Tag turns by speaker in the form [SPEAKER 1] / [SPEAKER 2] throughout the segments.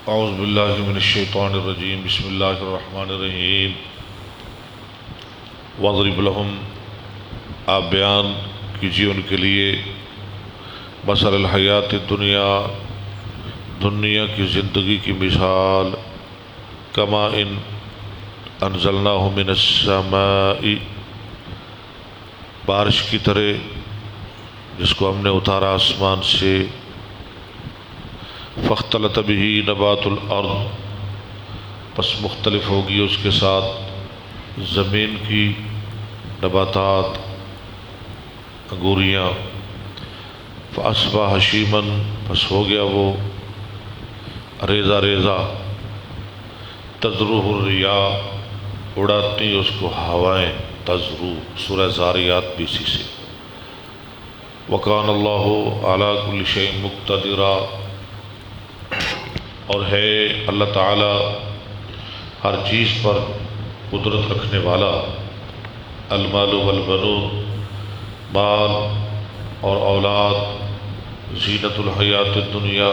[SPEAKER 1] اعوذ باللہ من الشیطان الرجیم بسم اللہ الرحمن الرحیم وَاضْرِبْ لَهُمْ آپ بیان کیجیے ان کے لیے مثل الحیات الدنیا دنیا کی زندگی کی مثال کما ان انزلناہ من السماء بارش کی طرح جس کو ہم نے اتارا آسمان سے فاختلط بہ نبات الارض پس مختلف ہوگی اس کے ساتھ زمین کی نباتات انگوریاں فاصبح حشیما پس ہو گیا وہ ریزہ ریزہ تذروہ الریاح اڑاتی اس کو ہوائیں تذرو سورہ زاریات بھی اسی سے وکان اللہ علی کل شیء مقتدرا اور ہے اللہ تعالی ہر چیز پر قدرت رکھنے والا المال والبنون مال اور اولاد زینت الحیات الدنیا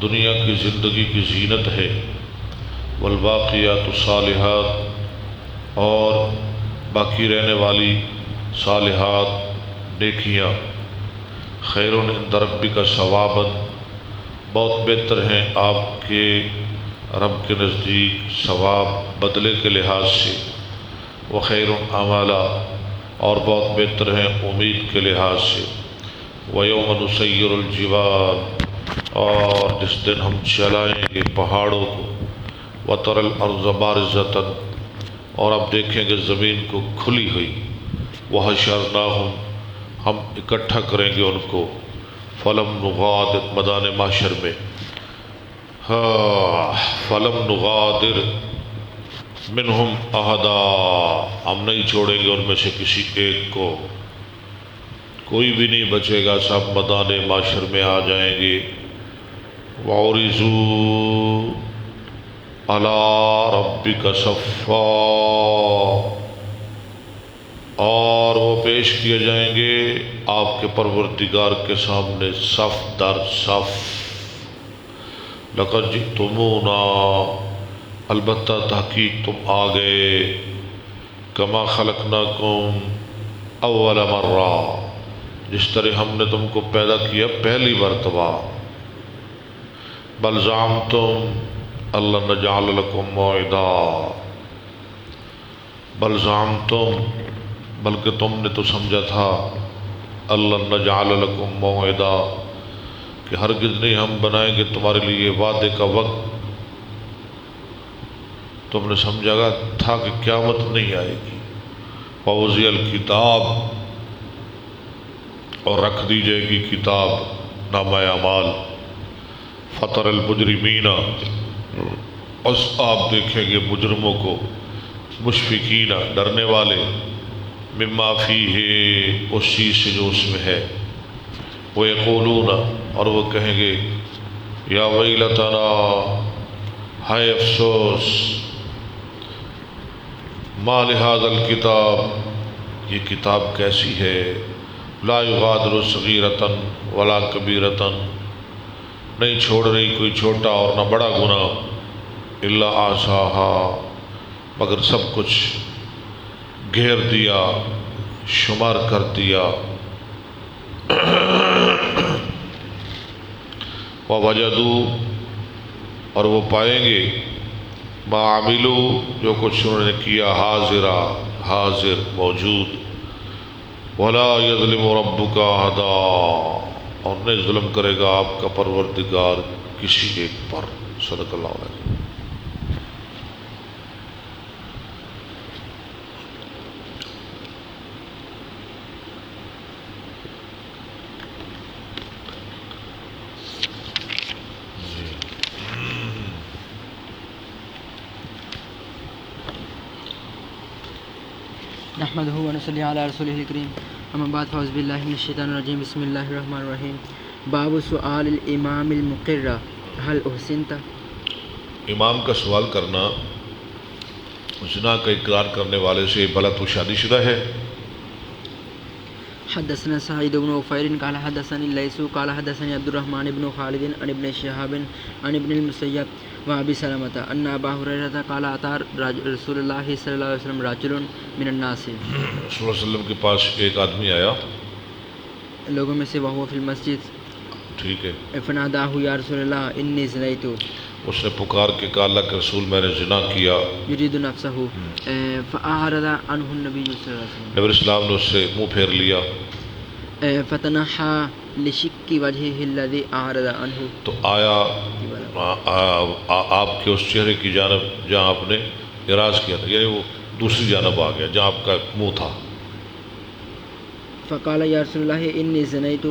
[SPEAKER 1] دنیا کی زندگی کی زینت ہے والباقیات الصالحات اور باقی رہنے والی صالحات نیکیاں خیر عند ربک ثوابا بہت بہتر ہیں آپ کے رب کے نزدیک ثواب بدلے کے لحاظ سے وخیر عملا اور بہت بہتر ہیں امید کے لحاظ سے ویوم نسیر الجبال اور جس دن ہم چلائیں گے پہاڑوں کو وتر الارض بارزۃ اور اب دیکھیں گے زمین کو کھلی ہوئی وحشرناہم ہم اکٹھا کریں گے ان کو فلم نغادر میدان محشر میں فلم نغادر منہم احدا ہم نہیں چھوڑیں گے ان میں سے کسی ایک کو کوئی بھی نہیں بچے گا سب میدان محشر میں آ جائیں گے وعرضوا علی ربک صفا اور وہ پیش کیے جائیں گے آپ کے پروردگار کے سامنے صف در صف لقد جئتمونا البتہ تحقیق تم آ گئے کما خلقناکم اول مرہ جس طرح ہم نے تم کو پیدا کیا پہلی مرتبہ بل زعمتم اللہ نجعل لکم موعدا بل زعمتم بلکہ تم نے تو سمجھا تھا اللہ نجعل لکم موعدا کہ ہرگز نہیں ہم بنائیں گے تمہارے لیے وعدے کا وقت تم نے سمجھا تھا کہ قیامت نہیں آئے گی ووضع الکتاب اور رکھ دی جائے گی کتاب نامہ اعمال فطر المجرمین اس آپ دیکھیں گے مجرموں کو مشفقین ڈرنے والے مما فیہ اس چیز سے جو اس میں ہے ویقولون اور وہ کہیں گے یا ویلتنا ہائے افسوس ما لہذا الکتاب یہ کتاب کیسی ہے لا یغادر صغیرۃ ولا کبیرۃ نہیں چھوڑ رہی کوئی چھوٹا اور نہ بڑا گناہ الا احصاها مگر سب کچھ گھیر دیا شمار کر دیا ووجدوا اور وہ پائیں گے ما عملوا جو کچھ انہوں نے کیا حاضر موجود ولا یظلم ربک احدا اور نہیں ظلم کرے گا آپ کا پروردگار کسی ایک پر صدق اللہ علیہ
[SPEAKER 2] نحمده ونصلي على رسوله الكريم اما بعد فاعوذ بالله من الشيطان الرجيم بسم الله الرحمن الرحيم باب سؤال الامام المقر هل احسنت
[SPEAKER 1] امام کا سوال کرنا زنا کا اقرار کرنے والے سے بھلا تو شادی شدہ ہے
[SPEAKER 2] حدثنا سعيد بن عفير قال حدثني الليث قال حدثني عبد الرحمن بن خالد عن ابن شهاب عن ابن المسيب وابي سلمة ان ابا هريرة قال اتى رسول الله صلى الله عليه وسلم رجل من الناس
[SPEAKER 1] رسول اللہ صلی اللہ علیہ وسلم کے پاس ایک آدمی آیا،
[SPEAKER 2] لوگوں میں سے وهو في المسجد
[SPEAKER 1] ٹھیک ہے،
[SPEAKER 2] فناداه یا رسول الله انی زنیت
[SPEAKER 1] اس نے پکار کے کہا اللہ کے رسول میں نے زنا کیا،
[SPEAKER 2] یرید نفسه فاعرض عنه النبي صلی اللہ علیہ وسلم
[SPEAKER 1] نبی اسلام نے اس سے منہ پھیر لیا،
[SPEAKER 2] فتنحى لشق وجهه الذي اعرض عنه
[SPEAKER 1] تو آیا آپ کے اس چہرے کی جانب جہاں آپ نے اعراض کیا تھا، یعنی وہ دوسری جانب آ گیا جہاں آپ کا منہ تھا.
[SPEAKER 2] فقال یا رسول اللہ انی زنیت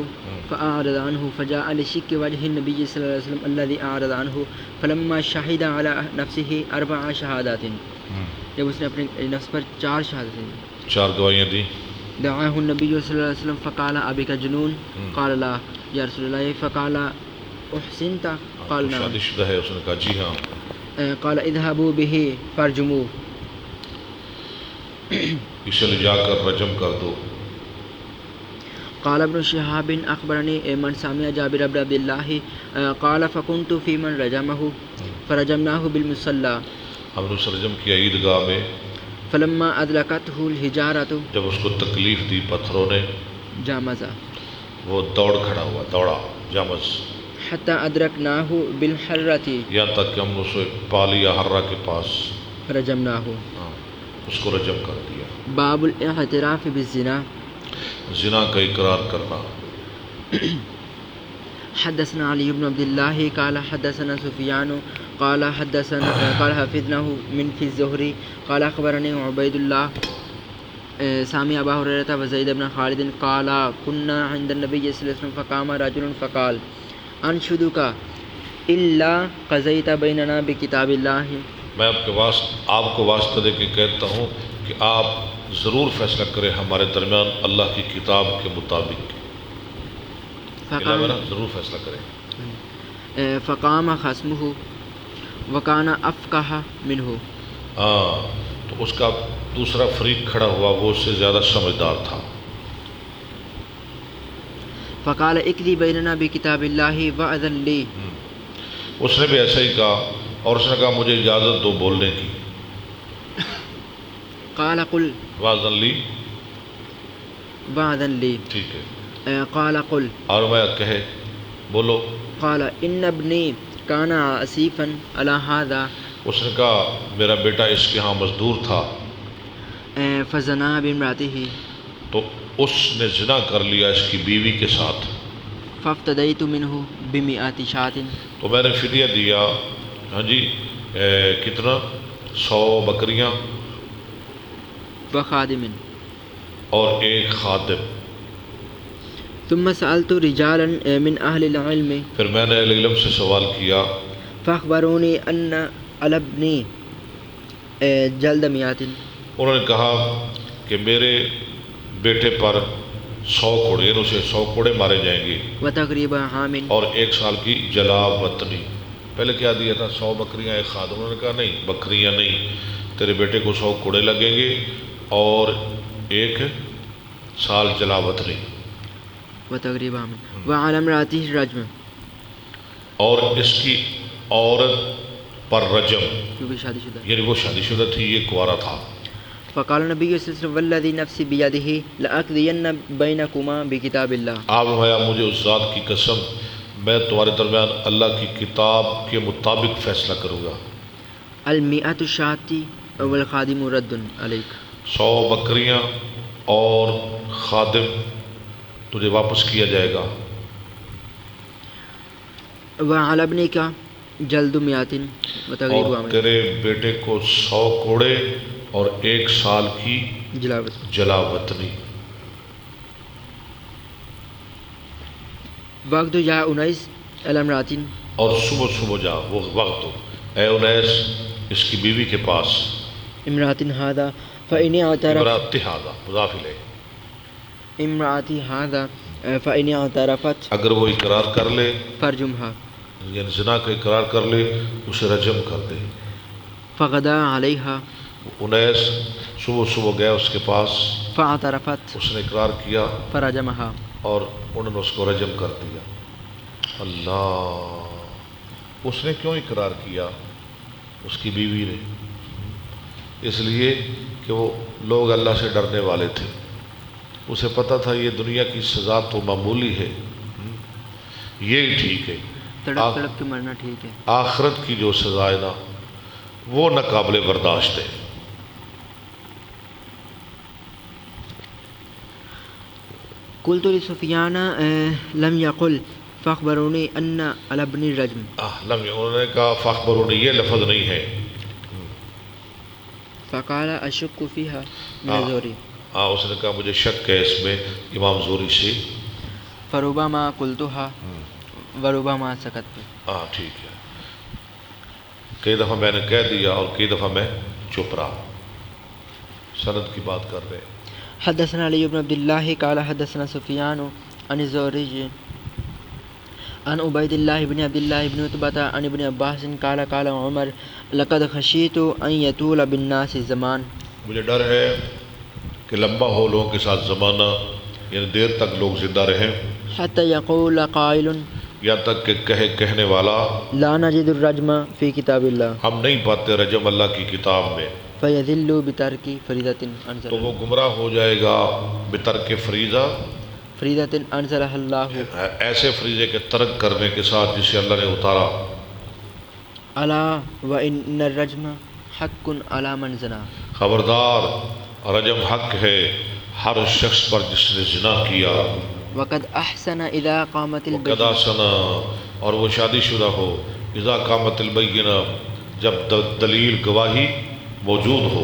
[SPEAKER 2] فاعرض عنه فجاء لشق وجه النبي صلی اللہ علیہ وسلم الذي اعرض عنه فلما شهد على نفسه 4 شهادات، جب اس نے اپنے نفس پر 4 شہادتیں دی،
[SPEAKER 1] 4 گواہیاں دی.
[SPEAKER 2] دعاه النبي صلی اللہ علیہ وسلم فقال ابك جنون قال لا یا رسول اللہ فقال احسنت قال نعم
[SPEAKER 1] شادی شدہ ہے، اس نے کہا جی ہاں.
[SPEAKER 2] قال اذهبوا به فارجموه،
[SPEAKER 1] اسے لے جا کر رجم کر دو.
[SPEAKER 2] قال ابن شهاب اخبرني من سمع جابر بن عبد الله قال فكنت في من رجمه فرجمناه بالمصلى،
[SPEAKER 1] ہم نے اسے رجم کیا عیدگاہ میں،
[SPEAKER 2] فلما ادركته الحجارة
[SPEAKER 1] جب اس کو تکلیف دی پتھروں نے،
[SPEAKER 2] جامز
[SPEAKER 1] وہ دوڑ کھڑا ہوا، دوڑا جامز،
[SPEAKER 2] حتى ادركناه بالحرة
[SPEAKER 1] یہاں تک کہ ہم نے اسے پا لیا ہرہ کے پاس،
[SPEAKER 2] رجمناه.
[SPEAKER 1] اس کو رجم کر دیا.
[SPEAKER 2] باب الاعتراف بالزنا.
[SPEAKER 1] زنا کا اقرار کرنا.
[SPEAKER 2] حدثنا علي بن عبد الله قال حدثنا سفيان قال حفظناه من في الزهري قال اخبرني عبيد الله سامع ابا هريرة وزيد بن خالد قال كنا عند النبي صلى الله عليه وسلم فقام رجل فقال انشدك الا قضيت بيننا بكتاب الله.
[SPEAKER 1] میں آپ کو واسطہ دے کے کہتا ہوں کہ آپ ضرور فیصلہ کریں ہمارے درمیان اللہ کی کتاب کے مطابق، ضرور فیصلہ کریں.
[SPEAKER 2] فقام خصمه وكان افقه منه،
[SPEAKER 1] تو اس کا دوسرا فریق کھڑا ہوا، وہ اس سے زیادہ سمجھدار تھا.
[SPEAKER 2] فقال اقضي بيننا بكتاب الله واذن لي،
[SPEAKER 1] اس نے بھی ایسا ہی کہا اور اس نے کہا مجھے اجازت دو بولنے کی.
[SPEAKER 2] قال قل
[SPEAKER 1] واذن لی،
[SPEAKER 2] واذن لي،
[SPEAKER 1] ٹھیک ہے،
[SPEAKER 2] قال قل
[SPEAKER 1] اور میں کہے بولو.
[SPEAKER 2] قال ان ابني كان عسيفا على هذا،
[SPEAKER 1] اس نے کہا میرا بیٹا اس کے ہاں مزدور تھا،
[SPEAKER 2] فزنا بامراته،
[SPEAKER 1] تو اس نے زنا کر لیا اس کی بیوی کے ساتھ.
[SPEAKER 2] فافتديت منه ب100 شاة،
[SPEAKER 1] تو میں نے فدیہ دیا، ہاں جی، کتنا، 100 بکریاں
[SPEAKER 2] وخادم،
[SPEAKER 1] اور 1 خادم.
[SPEAKER 2] ثم سألت رجالا من اهل العلم،
[SPEAKER 1] پھر میں نے اہل علم سے سوال کیا،
[SPEAKER 2] فاخبروني ان على ابني جلد 100،
[SPEAKER 1] انہوں نے کہا کہ میرے بیٹے پر 100 کوڑے، یعنی اسے 100 کوڑے مارے جائیں گے،
[SPEAKER 2] وتقريب عام،
[SPEAKER 1] اور 1 سال کی جلا وطنی. پہلے کیا دیا تھا، 100 بکریاں 1 خادم. انہوں نے کہا نہیں، بکریاں نہیں، تیرے بیٹے کو 100 کوڑے لگیں گے اور 1 سال جلا وطنی.
[SPEAKER 2] وتقريب عام، وعلى امراته الرجم،
[SPEAKER 1] اور اس کی عورت پر رجم،
[SPEAKER 2] کیونکہ شادی شدہ.
[SPEAKER 1] یعنی وہ شادی شدہ تھی، یہ کنوارا تھا.
[SPEAKER 2] فقال النبي صلى الله عليه وسلم والذي نفسي بيده لأقضين بينكما بكتاب الله،
[SPEAKER 1] آپ نے مجھے اس ذات کی قسم، میں تمہارے درمیان اللہ کی کتاب کے مطابق فیصلہ کروں گا.
[SPEAKER 2] 100 شاة والخادم رد عليك،
[SPEAKER 1] 100 بکریاں اور خادم تجھے واپس کیا جائے گا.
[SPEAKER 2] وعلى ابنك جلد 100 وتقريب
[SPEAKER 1] اور
[SPEAKER 2] عام،
[SPEAKER 1] تیرے بیٹے کو 100 کوڑے اور 1 سال کی
[SPEAKER 2] جلاوت.
[SPEAKER 1] جلا وطنی.
[SPEAKER 2] وقت یا انیس الامراتین،
[SPEAKER 1] اور صبح صبح جا، وہ وقت ہو، اے انیس اس کی بیوی کے پاس.
[SPEAKER 2] امراتین هذا فإن اعترف،
[SPEAKER 1] امرأتی ہاذا مضاف الیہ،
[SPEAKER 2] امراتی هذا فإن اعترفت
[SPEAKER 1] اگر وہ اقرار کر لے،
[SPEAKER 2] فرجمها،
[SPEAKER 1] یعنی زنا کا اقرار کر لے، اسے رجم کر دے.
[SPEAKER 2] فغدا علیہا،
[SPEAKER 1] انیس صبح صبح گئے اس کے پاس،
[SPEAKER 2] فاعترفت
[SPEAKER 1] اس نے اقرار کیا
[SPEAKER 2] فرجمها،
[SPEAKER 1] اور انہوں نے اس کو رجم کر دیا۔ اللہ، اس نے کیوں اقرار کیا؟ اس کی بیوی نے، اس لیے کہ وہ لوگ اللہ سے ڈرنے والے تھے، اسے پتہ تھا یہ دنیا کی سزا تو معمولی ہے، یہ ٹھیک ہے،
[SPEAKER 2] تڑپ تڑپ کے مرنا ٹھیک ہے،
[SPEAKER 1] آخرت کی جو سزا ہے نا وہ ناقابل برداشت ہے۔
[SPEAKER 2] قلت لسفیان لم یقل فاخبرونی ان علی ابن الرجم،
[SPEAKER 1] انہوں نے کہا فاخبرونی، یہ لفظ نہیں ہے۔
[SPEAKER 2] فقال اشک فیہا من الزہری،
[SPEAKER 1] اس نے کہا مجھے شک ہے اس میں امام زہری سے۔
[SPEAKER 2] فربما قلتها وربما سکت،
[SPEAKER 1] ٹھیک ہے، کئی دفعہ میں نے کہہ دیا اور کئی دفعہ میں چپ رہا۔ سند کی بات کر رہے ہیں۔
[SPEAKER 2] حدثنا علی بن عبد اللہ قال حدثنا سفیان عن الزہری عن عبید اللہ بن عبد اللہ بن عتبہ عن ابن عباس قال قال عمر لقد خشیت ان یطول بالناس الزمان،
[SPEAKER 1] مجھے ڈر ہے کہ لمبا ہو لوگوں کے ساتھ زمانہ، یعنی دیر تک لوگ زندہ رہیں،
[SPEAKER 2] حتی یقول قائل
[SPEAKER 1] یہاں تک کہ کہنے والا
[SPEAKER 2] لا نجد الرجم فی کتاب اللہ،
[SPEAKER 1] ہم نہیں پاتے رجم اللہ کی کتاب میں،
[SPEAKER 2] فیذل بترک فریضۃ انزل،
[SPEAKER 1] تو وہ گمراہ ہو جائے گا بترک فریضہ،
[SPEAKER 2] فریضۃ انزلہ اللہ،
[SPEAKER 1] ایسے فریضے کے ترک کرنے کے ساتھ جسے اللہ نے اتارا۔
[SPEAKER 2] الا وان الرجم حق علی من زنا،
[SPEAKER 1] خبردار، رجم حق ہے ہر شخص پر جس نے زنا کیا،
[SPEAKER 2] وقد احسن اذا قامت
[SPEAKER 1] قدا
[SPEAKER 2] البینہ،
[SPEAKER 1] سنا، اور وہ شادی شدہ ہو، اذا قامت البینہ، جب دلیل گواہی موجود ہو،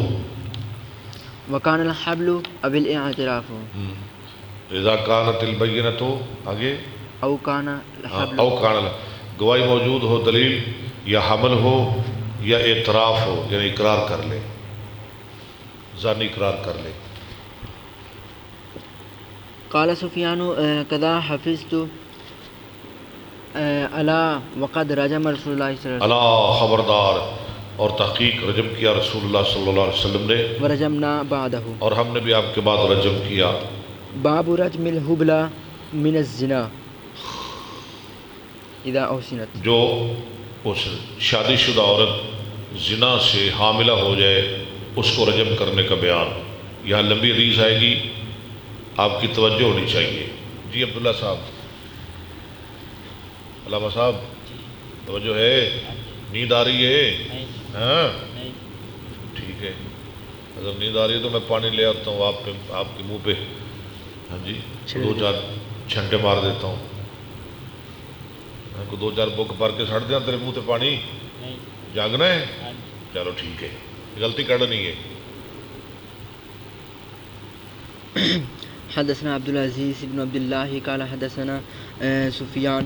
[SPEAKER 2] وکان الحبل او الاعتراف،
[SPEAKER 1] اذا کانت البینہ تو آگے
[SPEAKER 2] او کان الحبل،
[SPEAKER 1] او کان، گواہی موجود ہو، دلیل یا حمل ہو یا اعتراف ہو، یعنی اقرار کر لے، زانی اقرار کر لے۔
[SPEAKER 2] قال سفیان کذا حفظت الا وقد رجم رسول اللہ صلی اللہ علیہ
[SPEAKER 1] اللہ، خبردار، اور تحقیق رجم کیا رسول اللہ صلی اللہ علیہ وسلم نے،
[SPEAKER 2] وسلم، ورجمنا بعدہ،
[SPEAKER 1] اور ہم نے بھی آپ کے بعد رجم کیا۔
[SPEAKER 2] باب رجم الحبلى من الزنا اذا احسنت،
[SPEAKER 1] جو اس شادی شدہ عورت زنا سے حاملہ ہو جائے اس کو رجم کرنے کا بیان، یہاں لمبی حدیث آئے گی، آپ کی توجہ ہونی چاہیے۔ جی عبداللہ صاحب، علامہ صاحب، توجہ ہے؟ نیند آ رہی ہے؟ ہاں ٹھیک ہے، اگر نیند آ رہی ہے تو میں پانی لے آتا ہوں آپ کے منہ پہ، ہاں جی، 2-4 چھنٹے مار دیتا ہوں، کو 2-4 بک بھر کے سڑ دیا تیرے منہ سے پانی، جاگنا ہے؟ چلو ٹھیک ہے، غلطی کرنی ہے۔
[SPEAKER 2] حدثنا عبد العزیز بن عبد اللہ قال حدثنا سفیان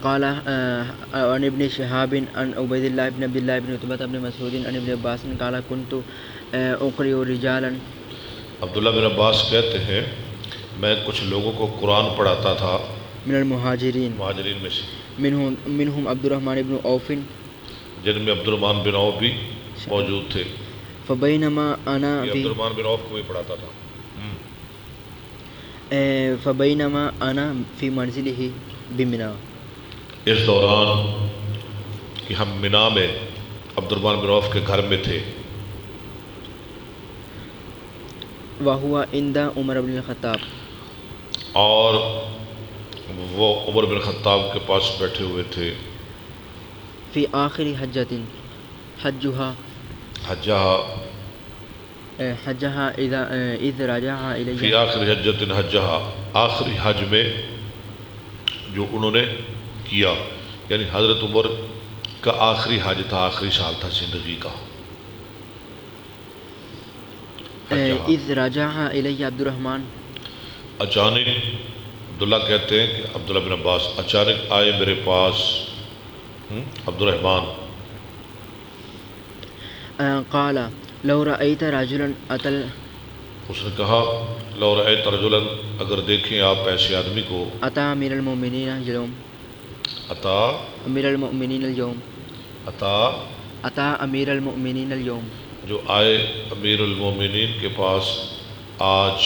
[SPEAKER 2] قال عن ابن شهاب عن عبید اللہ بن عبد اللہ بن عتبہ بن مسعود عن ابن عباس قال كنت اقرئ رجالا،
[SPEAKER 1] عبداللہ بن عباس کہتے ہیں میں کچھ لوگوں کو قرآن پڑھاتا تھا،
[SPEAKER 2] من المہاجرین،
[SPEAKER 1] مہاجرین میں سے،
[SPEAKER 2] منہم عبد الرحمن بن عوف،
[SPEAKER 1] جن میں عبد الرحمن بن عوف بھی موجود تھے،
[SPEAKER 2] فبینما انا
[SPEAKER 1] یہ
[SPEAKER 2] فی
[SPEAKER 1] عبد الرحمن بن عوف کو بھی پڑھاتا تھا۔
[SPEAKER 2] فبینما انا فی منزلہ بمنا،
[SPEAKER 1] اس دوران کہ ہم منا میں عبد الرحمن بن عوف کے گھر میں تھے،
[SPEAKER 2] وہو عند عمر بن الخطاب،
[SPEAKER 1] اور وہ عمر بن خطاب کے پاس بیٹھے ہوئے تھے،
[SPEAKER 2] فی آخر حجۃ حجھا اذ رجع
[SPEAKER 1] فی
[SPEAKER 2] الیہ،
[SPEAKER 1] آخر حجۃ حجہا، آخری حج میں جو انہوں نے کیا، یعنی حضرت عمر کا آخری حج تھا، آخری سال تھا زندگی کا۔ حجہا،
[SPEAKER 2] اذ رجع الیہ عبد الرحمن،
[SPEAKER 1] اچانک، عبداللہ کہتے ہیں کہ عبداللہ بن عباس اچانک آئے میرے پاس عبد الرحمن،
[SPEAKER 2] قال لو رأیت رجلا اتل،
[SPEAKER 1] اس نے کہا لو رأیت رجلا، اگر دیکھیں آپ ایسے آدمی کو،
[SPEAKER 2] اتا امیر المؤمنین اليوم،
[SPEAKER 1] عطا
[SPEAKER 2] امیر المؤمنین اليوم،
[SPEAKER 1] عطا
[SPEAKER 2] اتا امیر المؤمنین اليوم،
[SPEAKER 1] جو آئے امیر المومنین کے پاس آج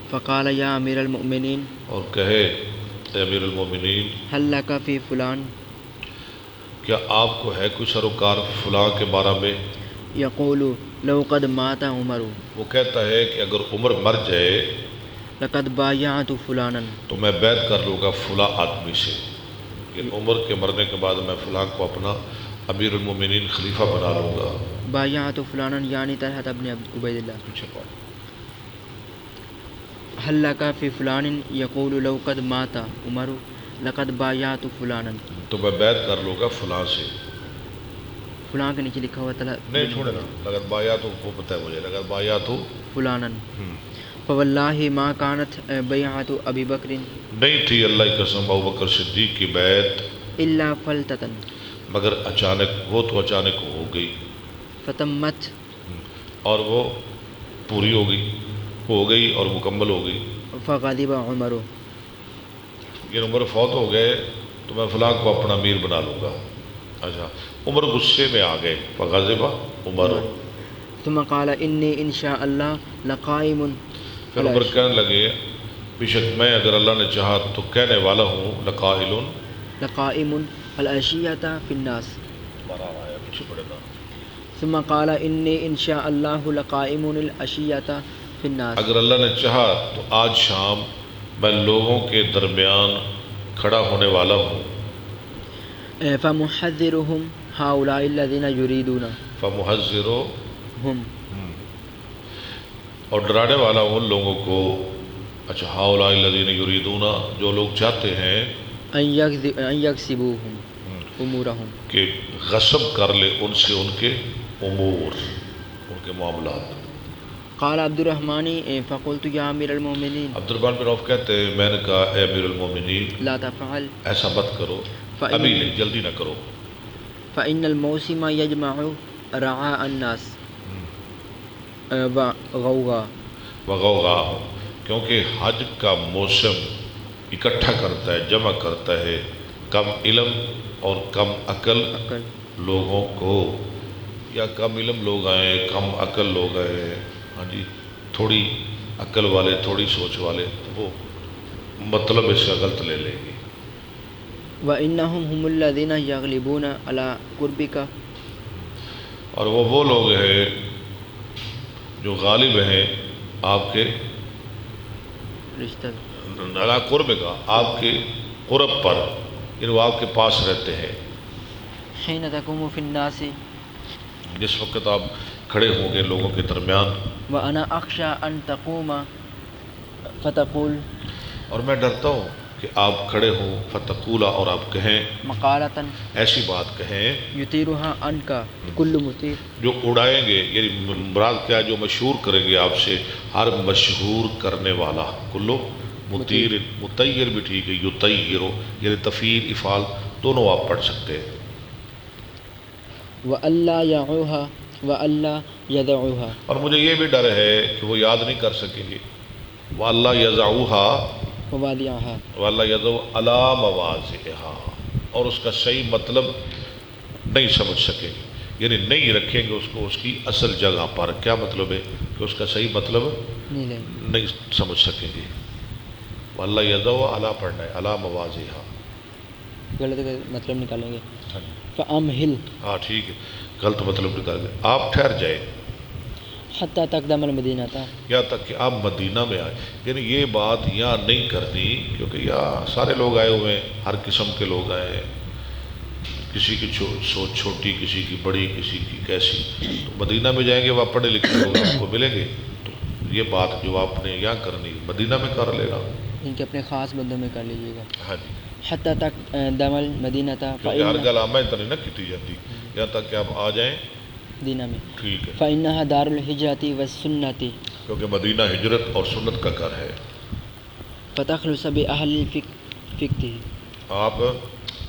[SPEAKER 2] فقال یا امیر المؤمنین
[SPEAKER 1] اور کہے اے امیر المومنین
[SPEAKER 2] هل لك في فلان
[SPEAKER 1] کیا آپ کو ہے کوئی سروکار فلاں کے بارے میں؟
[SPEAKER 2] یقول لو قد مات عمر
[SPEAKER 1] وہ کہتا ہے کہ اگر عمر مر جائے
[SPEAKER 2] لقد بایعت فلانا
[SPEAKER 1] تو میں بیعت کر لوں گا فلاں آدمی سے، کہ عمر کے مرنے کے بعد میں فلاں کو اپنا امیر المومنین خلیفہ بنا لوں گا۔
[SPEAKER 2] بایعت فلانا یعنی طلحہ ابن عبید اللہ۔
[SPEAKER 1] پیچھے پڑھ۔
[SPEAKER 2] هل لك في فلان يقول لو قد مات عمر لقد بایعت فلانا،
[SPEAKER 1] تو میں بیعت کر لوں گا فلاں سے۔
[SPEAKER 2] فلاں کے نیچے لکھا ہوا طلحہ
[SPEAKER 1] نہیں چھوڑے نا، لگت بایات ہو وہ پتہ ہے مجھے، لگت بایات ہو
[SPEAKER 2] فلانا فواللہ ما كانت بیعت ابی بکر
[SPEAKER 1] نہیں تھی اللہ کی قسم ابوبکر صدیق کی بیعت
[SPEAKER 2] الا فلتتن
[SPEAKER 1] مگر اچانک، وہ تو اچانک ہو گئی
[SPEAKER 2] فتمت
[SPEAKER 1] اور وہ پوری ہو گئی اور مکمل ہو گئی۔
[SPEAKER 2] فغضب عمر
[SPEAKER 1] یہ عمر فوت ہو گئے تو میں فلاں کو اپنا امیر بنا لوں گا۔ اچھا، عمر غصے میں آ گئے، فغضب عمر،
[SPEAKER 2] ثم قال انی ان شاء اللہ لقائم
[SPEAKER 1] پھر عمر کہنے لگے بے شک میں اگر اللہ نے چاہا تو کہنے والا ہوں،
[SPEAKER 2] لقائم العشیۃ فی الناس،
[SPEAKER 1] پیچھے پڑے نا،
[SPEAKER 2] ثم قال انی ان شاء اللہ لقائم العشیۃ فی الناس،
[SPEAKER 1] اگر اللہ نے چاہا تو آج شام میں لوگوں کے درمیان کھڑا ہونے والا ہوں۔
[SPEAKER 2] فمحذرهم هؤلاء الذین یریدون
[SPEAKER 1] فمحذرهم اور ڈرانے والا ہوں ان لوگوں کو، اچھا ہؤلاء الذین یریدون جو لوگ چاہتے ہیں
[SPEAKER 2] ان یکسبوہم امورہم
[SPEAKER 1] کہ غصب کر لے ان سے ان کے امور، ان کے معاملات۔
[SPEAKER 2] قال عبد الرحمن فقلت یا امیر المؤمنین
[SPEAKER 1] عبد الرحمن بن عوف کہتے ہیں میں نے کہا اے امیر المومنین
[SPEAKER 2] لا تفعل
[SPEAKER 1] ایسا مت کرو، ابھی نہیں، جلدی نہ کرو۔
[SPEAKER 2] فإن الموسم يجمع رعاء الناس
[SPEAKER 1] وغوغا کیونکہ حج کا موسم اکٹھا کرتا ہے، جمع کرتا ہے کم علم اور کم عقل لوگوں کو، یا کم علم لوگ آئیں، کم عقل لوگ آئیں، ہاں جی، تھوڑی عقل والے، تھوڑی سوچ والے، وہ مطلب اس کا غلط لے لیں گے۔
[SPEAKER 2] وَإِنَّهُمْ هُمُ الَّذِينَ يَغْلِبُونَ عَلَى قُرْبِكَ،
[SPEAKER 1] اور وہ لوگ ہیں جو غالب ہیں آپ کے
[SPEAKER 2] رشتہ
[SPEAKER 1] علی قرب کا، آپ کے قرب پر، یعنی وہ آپ کے پاس رہتے ہیں،
[SPEAKER 2] حين تقوم في الناس
[SPEAKER 1] جس وقت آپ کھڑے ہوں گے لوگوں کے درمیان۔
[SPEAKER 2] وأنا أخشى أن تقوم فتقول،
[SPEAKER 1] اور میں ڈرتا ہوں کہ آپ کھڑے ہوں فتقولا اور آپ کہیں
[SPEAKER 2] مقالة
[SPEAKER 1] ایسی بات کہیں
[SPEAKER 2] يثيرها عنك كل مثير،
[SPEAKER 1] جو اڑائیں گے، یعنی مراد کیا ہے، جو مشہور کریں گے آپ سے ہر مشہور کرنے والا، کلو مطیر، مطیر بھی ٹھیک ہے، یطیرو یعنی تفعیل افعال دونوں آپ پڑھ سکتے ہیں۔
[SPEAKER 2] وألا يعوها وألا يدعوها،
[SPEAKER 1] اور مجھے یہ بھی ڈر ہے کہ وہ یاد نہیں کر سکیں گے، وَأَلَّا يَضَعُوهَا
[SPEAKER 2] ووالعها
[SPEAKER 1] وَأَلَّا يَضَعُوا عَلَى مَوَاضِعِهَا، اور اس کا صحیح مطلب نہیں سمجھ سکیں گے، یعنی نہیں رکھیں گے اس کو اس کی اصل جگہ پر۔ کیا مطلب ہے کہ اس کا صحیح مطلب نہیں سمجھ سکیں گے۔ وَأَلَّا يَضَعُوا عَلَى پڑھنا ہے، عَلَى مَوَاضِعِهَا،
[SPEAKER 2] غلط مطلب نکالیں گے۔ فأمهل،
[SPEAKER 1] ہاں ٹھیک ہے، غلط مطلب نکال گئے، آپ ٹھہر جائیں
[SPEAKER 2] حتى تقدم المدینہ،
[SPEAKER 1] یہاں تک کہ آپ مدینہ میں آئے، یعنی یہ بات یہاں نہیں کرنی، کیونکہ یہاں سارے لوگ آئے ہوئے ہیں، ہر قسم کے لوگ آئے ہیں، کسی کی سوچ چھوٹی، کسی کی بڑی، کسی کی کیسی، تو مدینہ میں جائیں گے وہاں پڑھے لکھے لوگ آپ کو ملیں گے، تو یہ بات جو آپ نے یہاں کرنی مدینہ میں کر لے گا،
[SPEAKER 2] ان کے اپنے خاص بندوں میں کر لیجیے گا۔
[SPEAKER 1] ہاں جی،
[SPEAKER 2] حتى تقدم المدینہ،
[SPEAKER 1] کیونکہ ہر گل عامہ تو نہیں نہ کی جاتی، یہاں تک کہ آپ آ جائیں
[SPEAKER 2] مدینہ میں۔
[SPEAKER 1] ٹھیک ہے،
[SPEAKER 2] فإنها دار الہجرۃ والسنۃ،
[SPEAKER 1] کیونکہ مدینہ ہجرت اور سنت کا گھر ہے۔
[SPEAKER 2] فتخلص بأہل الفقہ،
[SPEAKER 1] آپ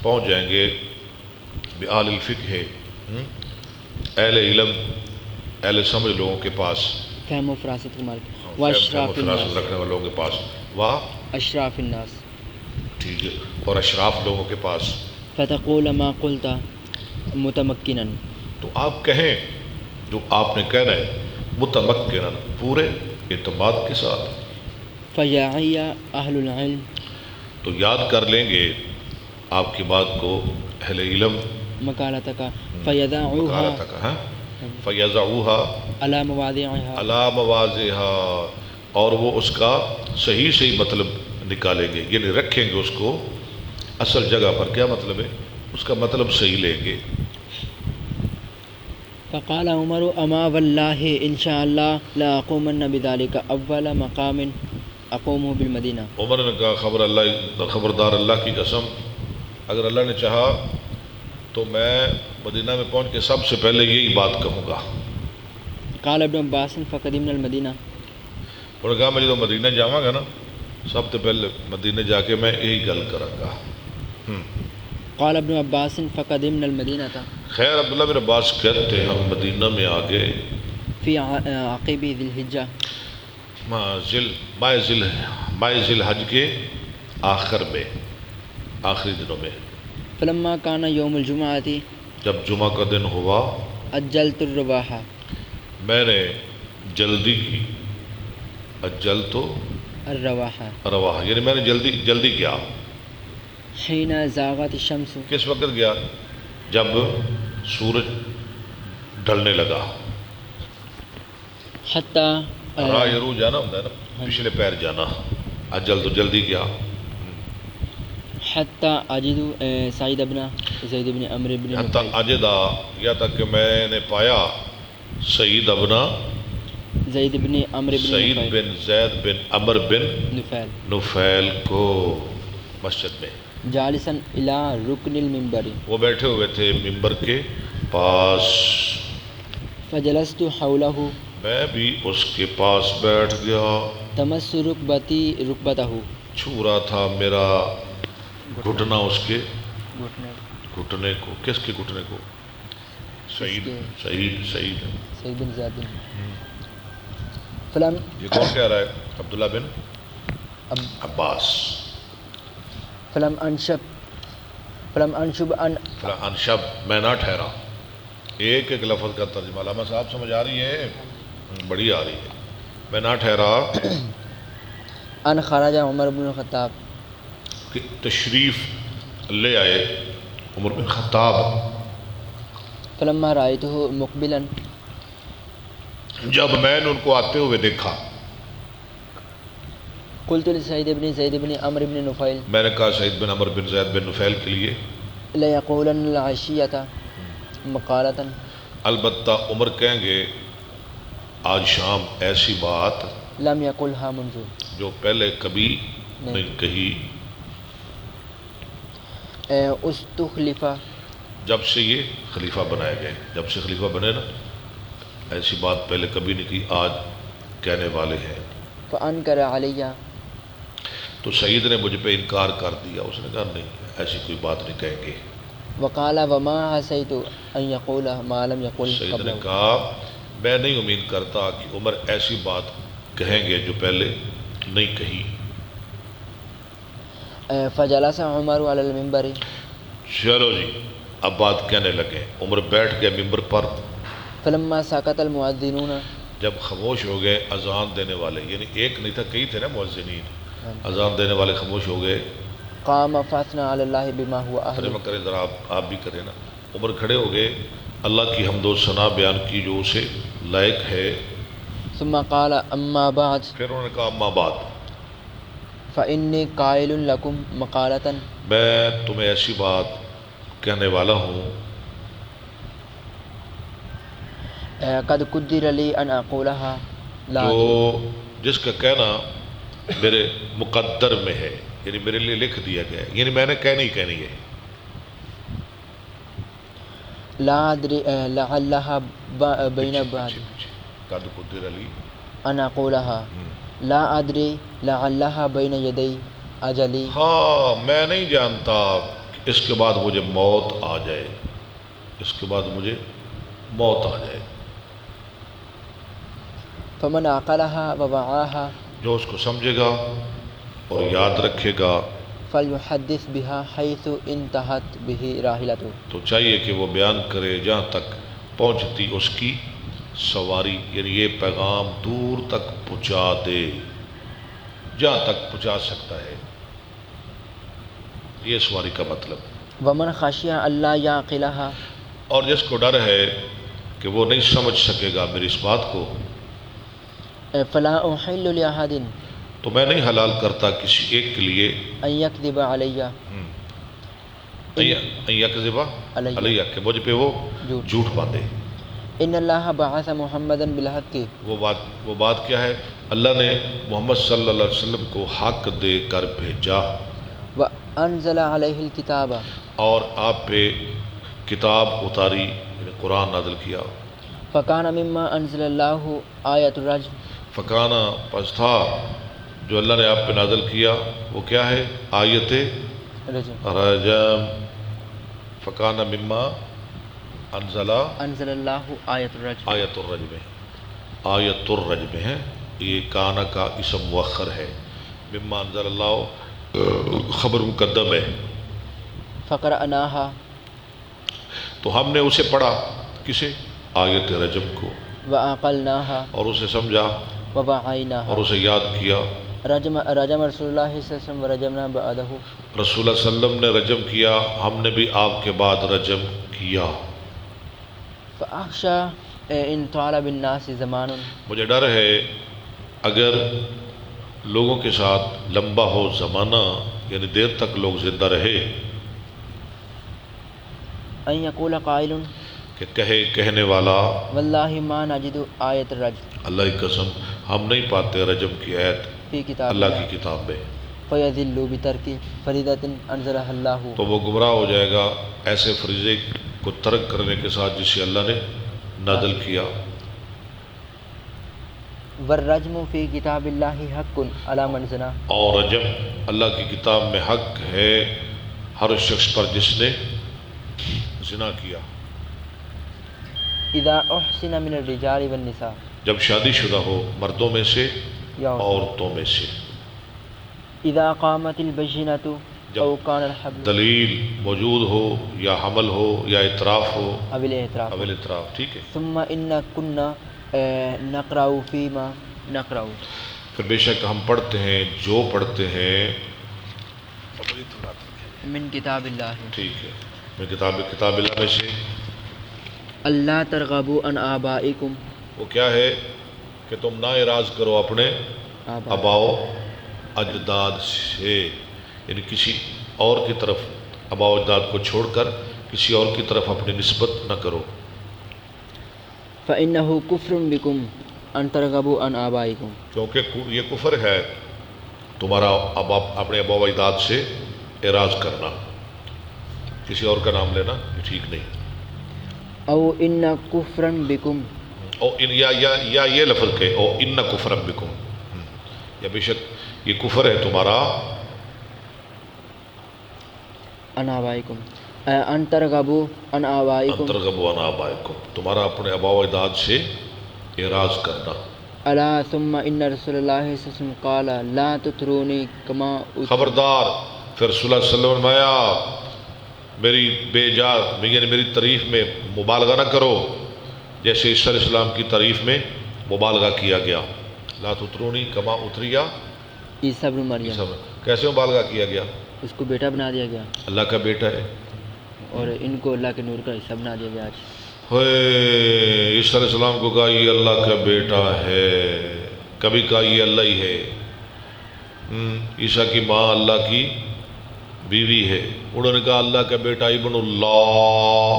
[SPEAKER 1] پہنچ جائیں گے بأہل الفقہ، اہل علم، اہل سمجھ لوگوں کے پاس،
[SPEAKER 2] فہم و فراست کے مالک،
[SPEAKER 1] فہم و
[SPEAKER 2] واشراف
[SPEAKER 1] فراست
[SPEAKER 2] الناس،
[SPEAKER 1] رکھنے والوں کے پاس، واہ
[SPEAKER 2] اشراف الناس،
[SPEAKER 1] ٹھیک ہے، اور اشراف لوگوں کے پاس۔
[SPEAKER 2] فتقول ما قلت متمکنا،
[SPEAKER 1] تو آپ کہیں جو آپ نے کہنا ہے متمکنن پورے اعتماد کے ساتھ.
[SPEAKER 2] فیعی اہل العلم
[SPEAKER 1] تو یاد کر لیں گے آپ کی بات کو اہل علم
[SPEAKER 2] مقالتک فیضعوها
[SPEAKER 1] تک فیضعوها
[SPEAKER 2] علی مواضعها
[SPEAKER 1] علی مواضعها، اور وہ اس کا صحیح صحیح مطلب نکالیں گے، یعنی رکھیں گے اس کو اصل جگہ پر. کیا مطلب ہے؟ اس کا مطلب صحیح لیں گے.
[SPEAKER 2] فقال عمر اما واللہ ان شاء اللہ لاقومن بذلک اول مقام اقوم بالمدینہ.
[SPEAKER 1] عمر نے کہا خبردار اللہ کی قسم، اگر اللہ نے چاہا تو میں مدینہ میں پہنچ کے سب سے پہلے یہی بات کہوں گا.
[SPEAKER 2] قال ابن عباس فقدمنا المدینہ.
[SPEAKER 1] انہوں نے کہا میں جب مدینہ جاواں گا نا سب سے پہلے مدینہ جا کے میں یہی گل کراں گا.
[SPEAKER 2] قال ابن عباس فقدمنا المدینہ.
[SPEAKER 1] خیر عبداللہ بن عباس کہتے ہیں ہم مدینہ میں آگے
[SPEAKER 2] فی عقب ذی الحجہ
[SPEAKER 1] ماہ ذی الحج کے آخر میں، آخری دنوں میں.
[SPEAKER 2] فلما کان یوم الجمعۃ
[SPEAKER 1] جب جمعہ کا دن ہوا
[SPEAKER 2] عجلت الرواح
[SPEAKER 1] میں نے جلدی کی. اجلت
[SPEAKER 2] الرواح
[SPEAKER 1] رواح یعنی میں نے جلدی کیا.
[SPEAKER 2] حین زاغت الشمس
[SPEAKER 1] کس وقت گیا؟ جب سورج ڈھلنے لگا.
[SPEAKER 2] حتی
[SPEAKER 1] راہ یرو جانا ہوتا ہے نا، پچھلے پیر جانا. اجل تو جلدی کیا.
[SPEAKER 2] حتی اجد سعید ابن زید بن عمرو بن
[SPEAKER 1] حتی اجدا یا تک کہ میں نے پایا سعید ابن
[SPEAKER 2] زید بن عمرو بن
[SPEAKER 1] سعید بن زید بن عمر بن نفیل کو مسجد میں
[SPEAKER 2] جالسا الی رکن المنبر.
[SPEAKER 1] وہ بیٹھے ہوئے تھے ممبر کے پاس.
[SPEAKER 2] فجلست حولہ
[SPEAKER 1] میں بھی اس کے پاس بیٹھ گیا.
[SPEAKER 2] تمس رکبتی رکبتہ
[SPEAKER 1] چھو رہا تھا میرا گھٹنا اس کے گھٹنے کو. کس کے گھٹنے کو؟ سعید
[SPEAKER 2] بن زید بن. فلم
[SPEAKER 1] یہ کون کہہ رہا ہے؟ عبداللہ بن عباس.
[SPEAKER 2] فلم انشب
[SPEAKER 1] میں نہ ٹھہرا. ایک ایک لفظ کا ترجمہ علامہ صاحب سمجھ آ رہی ہے؟ بڑی آ رہی ہے. میں نہ ٹھہرا
[SPEAKER 2] ان خرج عمر بن الخطاب
[SPEAKER 1] کہ تشریف لے آئے عمر بن خطاب.
[SPEAKER 2] فلما رأیتہ مقبلا
[SPEAKER 1] جب میں نے ان کو آتے ہوئے دیکھا
[SPEAKER 2] قلت لسعید بن زید بن عمرو بن نفیل
[SPEAKER 1] میں نے کہا سعید بن عمر بن زید بن نفیل کے لیے
[SPEAKER 2] لیقولن العشیۃ مقالۃ
[SPEAKER 1] البتہ عمر کہیں گے آج شام ایسی بات
[SPEAKER 2] لم یقلها منذ
[SPEAKER 1] جو پہلے کبھی نہیں کہی.
[SPEAKER 2] استخلف
[SPEAKER 1] جب سے یہ خلیفہ بنائے گئے، جب سے خلیفہ بنے نا ایسی بات پہلے کبھی نہیں کی، آج کہنے والے ہیں.
[SPEAKER 2] فانکر علی
[SPEAKER 1] تو سعید نے مجھ پہ انکار کر دیا. اس نے کہا نہیں ایسی کوئی بات نہیں کہیں گے.
[SPEAKER 2] وقال وما حسیت ان یقول ما لم یقل
[SPEAKER 1] سعید نے
[SPEAKER 2] قبل.
[SPEAKER 1] کہا میں نہیں امید کرتا کہ عمر ایسی بات کہیں گے جو پہلے نہیں کہی.
[SPEAKER 2] فجلس عمر علی المنبر
[SPEAKER 1] چلو جی اب بات کہنے لگے. عمر بیٹھ گئے ممبر پر.
[SPEAKER 2] فلما سکت المؤذنون
[SPEAKER 1] جب خاموش ہو گئے اذان دینے والے، یعنی ایک نہیں تھا کئی تھے نا مؤذنین، اذان دینے والے خاموش ہو گئے.
[SPEAKER 2] قام فاثنى علی اللہ بما هو اہل.
[SPEAKER 1] ترجمہ کریں ذرا آپ بھی کریں نا. عمر کھڑے ہو گئے، اللہ کی حمد و ثنا بیان کی جو اسے لائق ہے.
[SPEAKER 2] ثم قال اما بعد
[SPEAKER 1] پھر انہوں نے کہا اما بعد
[SPEAKER 2] فانی قائل لکم مقالۃ
[SPEAKER 1] میں تمہیں ایسی بات کہنے والا ہوں
[SPEAKER 2] قد قدر لی ان اقولها لا
[SPEAKER 1] جو جس کا کہنا میرے مقدر میں ہے، یعنی میرے لیے لکھ دیا گیا ہے، یعنی میں نے کہنی ہے.
[SPEAKER 2] لا ادری لعلها بین بعد
[SPEAKER 1] قد قدر علی
[SPEAKER 2] ان اقولها لا ادری لعلها بین یدی اجلی.
[SPEAKER 1] ہاں میں نہیں جانتا کہ اس کے بعد مجھے موت آ جائے، اس کے بعد مجھے موت آ جائے.
[SPEAKER 2] فمن عقلها ووعاها
[SPEAKER 1] جو اس کو سمجھے گا اور یاد رکھے گا
[SPEAKER 2] فلیحدث بها حیث انتہت به راحلته
[SPEAKER 1] تو چاہیے کہ وہ بیان کرے جہاں تک پہنچتی اس کی سواری یعنی یہ پیغام دور تک پہنچا دے، جہاں تک پہنچا سکتا ہے، یہ سواری کا مطلب۔
[SPEAKER 2] ومن خشی اللہ یعقلھا،
[SPEAKER 1] اور جس کو ڈر ہے کہ وہ نہیں سمجھ سکے گا میری اس بات کو،
[SPEAKER 2] فلا احل لاحد
[SPEAKER 1] تو میں نہیں حلال کرتا کسی ایک کے لیے
[SPEAKER 2] ان یکذب علی،
[SPEAKER 1] یکذبا
[SPEAKER 2] علیہ،
[SPEAKER 1] علیہ کہ مجھ پہ وہ جھوٹ باندھے۔
[SPEAKER 2] ان اللہ بعث محمدا بالحق،
[SPEAKER 1] وہ بات کیا ہے؟ اللہ نے محمد صلی اللہ علیہ وسلم کو حق دے کر بھیجا،
[SPEAKER 2] وانزل علیہ الکتاب،
[SPEAKER 1] اور آپ پہ کتاب اتاری یعنی قرآن نازل کیا۔
[SPEAKER 2] فکان مما انزل اللہ آیت الرجم،
[SPEAKER 1] فکانہ پس تھا جو اللہ نے آپ پہ نازل کیا وہ کیا ہے؟ آیت
[SPEAKER 2] رجم،
[SPEAKER 1] رجم۔ فکانہ مما انزلہ
[SPEAKER 2] انزل اللہ آیت الرجم،
[SPEAKER 1] آیت الرجم، آیت الرجم ہے، یہ کانا کا اسم مؤخر ہے، مما انزل اللہ خبر مقدم ہے۔
[SPEAKER 2] فقرأناہا،
[SPEAKER 1] تو ہم نے اسے پڑھا، کسے؟ آیت رجم کو،
[SPEAKER 2] وعقلناہا،
[SPEAKER 1] اور اسے سمجھا
[SPEAKER 2] ووعیناہا،
[SPEAKER 1] اور اسے یاد کیا۔
[SPEAKER 2] رجم رسول اللہ صلی اللہ علیہ وسلم ورجمنا بعدہ،
[SPEAKER 1] رسول اللہ صلی اللہ علیہ وسلم نے رجم کیا، ہم نے بھی آپ کے بعد رجم کیا۔
[SPEAKER 2] فاخشى ان طال بالناس زمان،
[SPEAKER 1] مجھے ڈر ہے اگر لوگوں کے ساتھ لمبا ہو زمانہ، یعنی دیر تک لوگ زندہ رہے،
[SPEAKER 2] ان یقول قائل
[SPEAKER 1] کہ کہنے والا
[SPEAKER 2] واللہ ما نجد آیت الرجم
[SPEAKER 1] اللہ کی قسم ہم نہیں پاتے رجم کی آیت
[SPEAKER 2] فی کتاب
[SPEAKER 1] اللہ کی کتاب میں،
[SPEAKER 2] فیذل بترک فریضۃ انزلها اللہ،
[SPEAKER 1] تو وہ گمراہ ہو جائے گا ایسے فریضے کو ترک کرنے کے ساتھ جسے اللہ نے نازل کیا۔
[SPEAKER 2] والرجم فی کتاب اللہ حق علی من زنا،
[SPEAKER 1] اور رجم اللہ کی کتاب میں حق ہے ہر شخص پر جس نے زنا کیا۔
[SPEAKER 2] اذا احسن من الرجال والنساء،
[SPEAKER 1] جب شادی شدہ ہو مردوں میں سے
[SPEAKER 2] یا
[SPEAKER 1] عورتوں میں سے،
[SPEAKER 2] اذا قامت البینۃ او کان الحبل
[SPEAKER 1] دلیل موجود ہو یا حمل ہو یا اعتراف ہو،
[SPEAKER 2] او الاعتراف،
[SPEAKER 1] اول اعتراف، ٹھیک ہے۔
[SPEAKER 2] ثم ان کنا نقرأ فیما نقرأ،
[SPEAKER 1] پھر بے شک ہم پڑھتے ہیں جو پڑھتے ہیں،
[SPEAKER 2] من کتاب اللہ،
[SPEAKER 1] ٹھیک ہے، میں کتاب اللہ میں سے،
[SPEAKER 2] اللہ ترغبوا عن آبائکم،
[SPEAKER 1] وہ کیا ہے کہ تم نہ اعراض کرو اپنے آباؤ اجداد سے، یعنی کسی اور کی طرف آباؤ اجداد کو چھوڑ کر کسی اور کی طرف اپنی نسبت نہ کرو۔
[SPEAKER 2] فإنه کفر بکم ان ترغبوا عن آبائکم،
[SPEAKER 1] کیونکہ یہ کفر ہے تمہارا اپنے آباؤ اجداد سے اعراض کرنا، کسی اور کا نام لینا یہ ٹھیک نہیں۔
[SPEAKER 2] او ان کفرا بکم،
[SPEAKER 1] او ان یا یہ لفظ کہ او ان کفر بکم، یا بے شک یہ کفر ہے تمہارا
[SPEAKER 2] عن آبائکم، ان ترغبوا عن آبائکم،
[SPEAKER 1] ترغبوا عن آبائکم، تمہارا اپنے آباء و اجداد سے اعراض کرنا۔
[SPEAKER 2] الا ثم ان رسول اللہ صلی اللہ علیہ وسلم قال لا تطرونی کما
[SPEAKER 1] خبردار، پھر رسول اللہ صلی اللہ علیہ وسلم فرمایا میری بے جا یعنی میری تعریف میں مبالغہ نہ کرو جیسے عیسیٰ علیہ السلام کی تعریف میں مبالغہ کیا گیا۔ لا تطرونی کما اتریا
[SPEAKER 2] عیسیٰ ابن مریم،
[SPEAKER 1] کیسے مبالغہ کیا گیا؟
[SPEAKER 2] اس کو بیٹا بنا دیا گیا،
[SPEAKER 1] اللہ کا بیٹا ہے،
[SPEAKER 2] اور ان کو اللہ کے نور کا حصہ بنا دیا گیا۔ آج
[SPEAKER 1] عیسیٰ علیہ السلام کو کہا یہ اللہ کا بیٹا ہے، کبھی کہا یہ اللہ ہی ہے۔ عیسیٰ کی ماں اللہ کی بیوی ہے، انہوں نے کہا اللہ کا بیٹا ابن اللہ،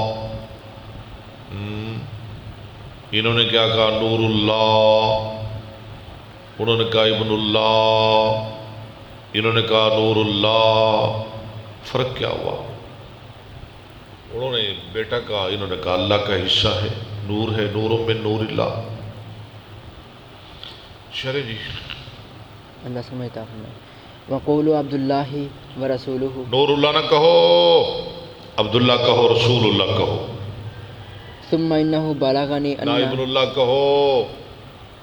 [SPEAKER 1] انہوں نے کیا کہا نور اللہ، انہوں نے کہا ابن اللہ، انہوں نے کہا نور اللہ، فرق کیا ہوا؟ انہوں نے بیٹا کہا، انہوں نے کہا اللہ کا حصہ ہے، نور ہے، نور من نور اللہ۔ شرح جی
[SPEAKER 2] اللہ سمجھتا فرمائے وقولوا عبداللہ ورسولہ،
[SPEAKER 1] نور اللہ نہ کہو، عبداللہ کہو، رسول اللہ کہو،
[SPEAKER 2] ثم انہ بلغنی
[SPEAKER 1] نہ
[SPEAKER 2] ان
[SPEAKER 1] ابن اللہ کہو،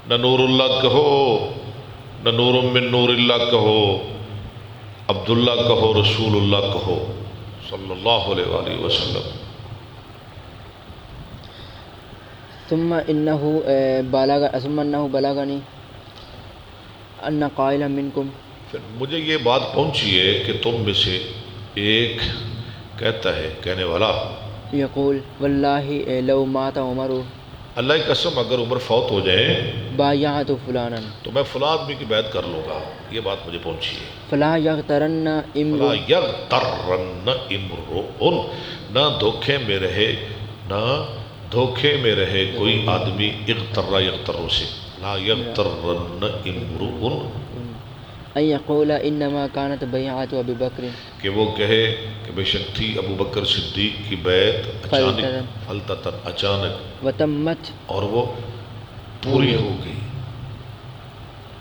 [SPEAKER 1] نہ نور اللہ کہو، نہ نور من نور اللہ کہو، عبداللہ کہو، رسول اللہ کہو صلی اللہ علیہ وآلہ وسلم۔
[SPEAKER 2] ثم انه بلغني ان قائلا منكم
[SPEAKER 1] پھر مجھے یہ بات پہنچی ہے کہ تم میں سے ایک کہتا ہے، کہنے والا،
[SPEAKER 2] يقول والله لو مات عمر
[SPEAKER 1] اللہ کی قسم اگر عمر فوت ہو جائے
[SPEAKER 2] بايعت فلانا
[SPEAKER 1] تو میں فلاں آدمی کی بیعت کر لوں گا. یہ بات مجھے پہنچی ہے.
[SPEAKER 2] فلا يغترن
[SPEAKER 1] فلا
[SPEAKER 2] امرؤ
[SPEAKER 1] یغترن امرؤ، نہ دھوکے میں رہے کوئی آدمی، اغتر یغتر سے، لا یغترن امرؤ،
[SPEAKER 2] ان يقول انما كانت بيعت ابي بكر
[SPEAKER 1] کہ وہ کہے کہ بے شک تھی ابو بکر صدیق کی بیعت اچانک
[SPEAKER 2] وتمت
[SPEAKER 1] اور وہ پوری ہو گئی،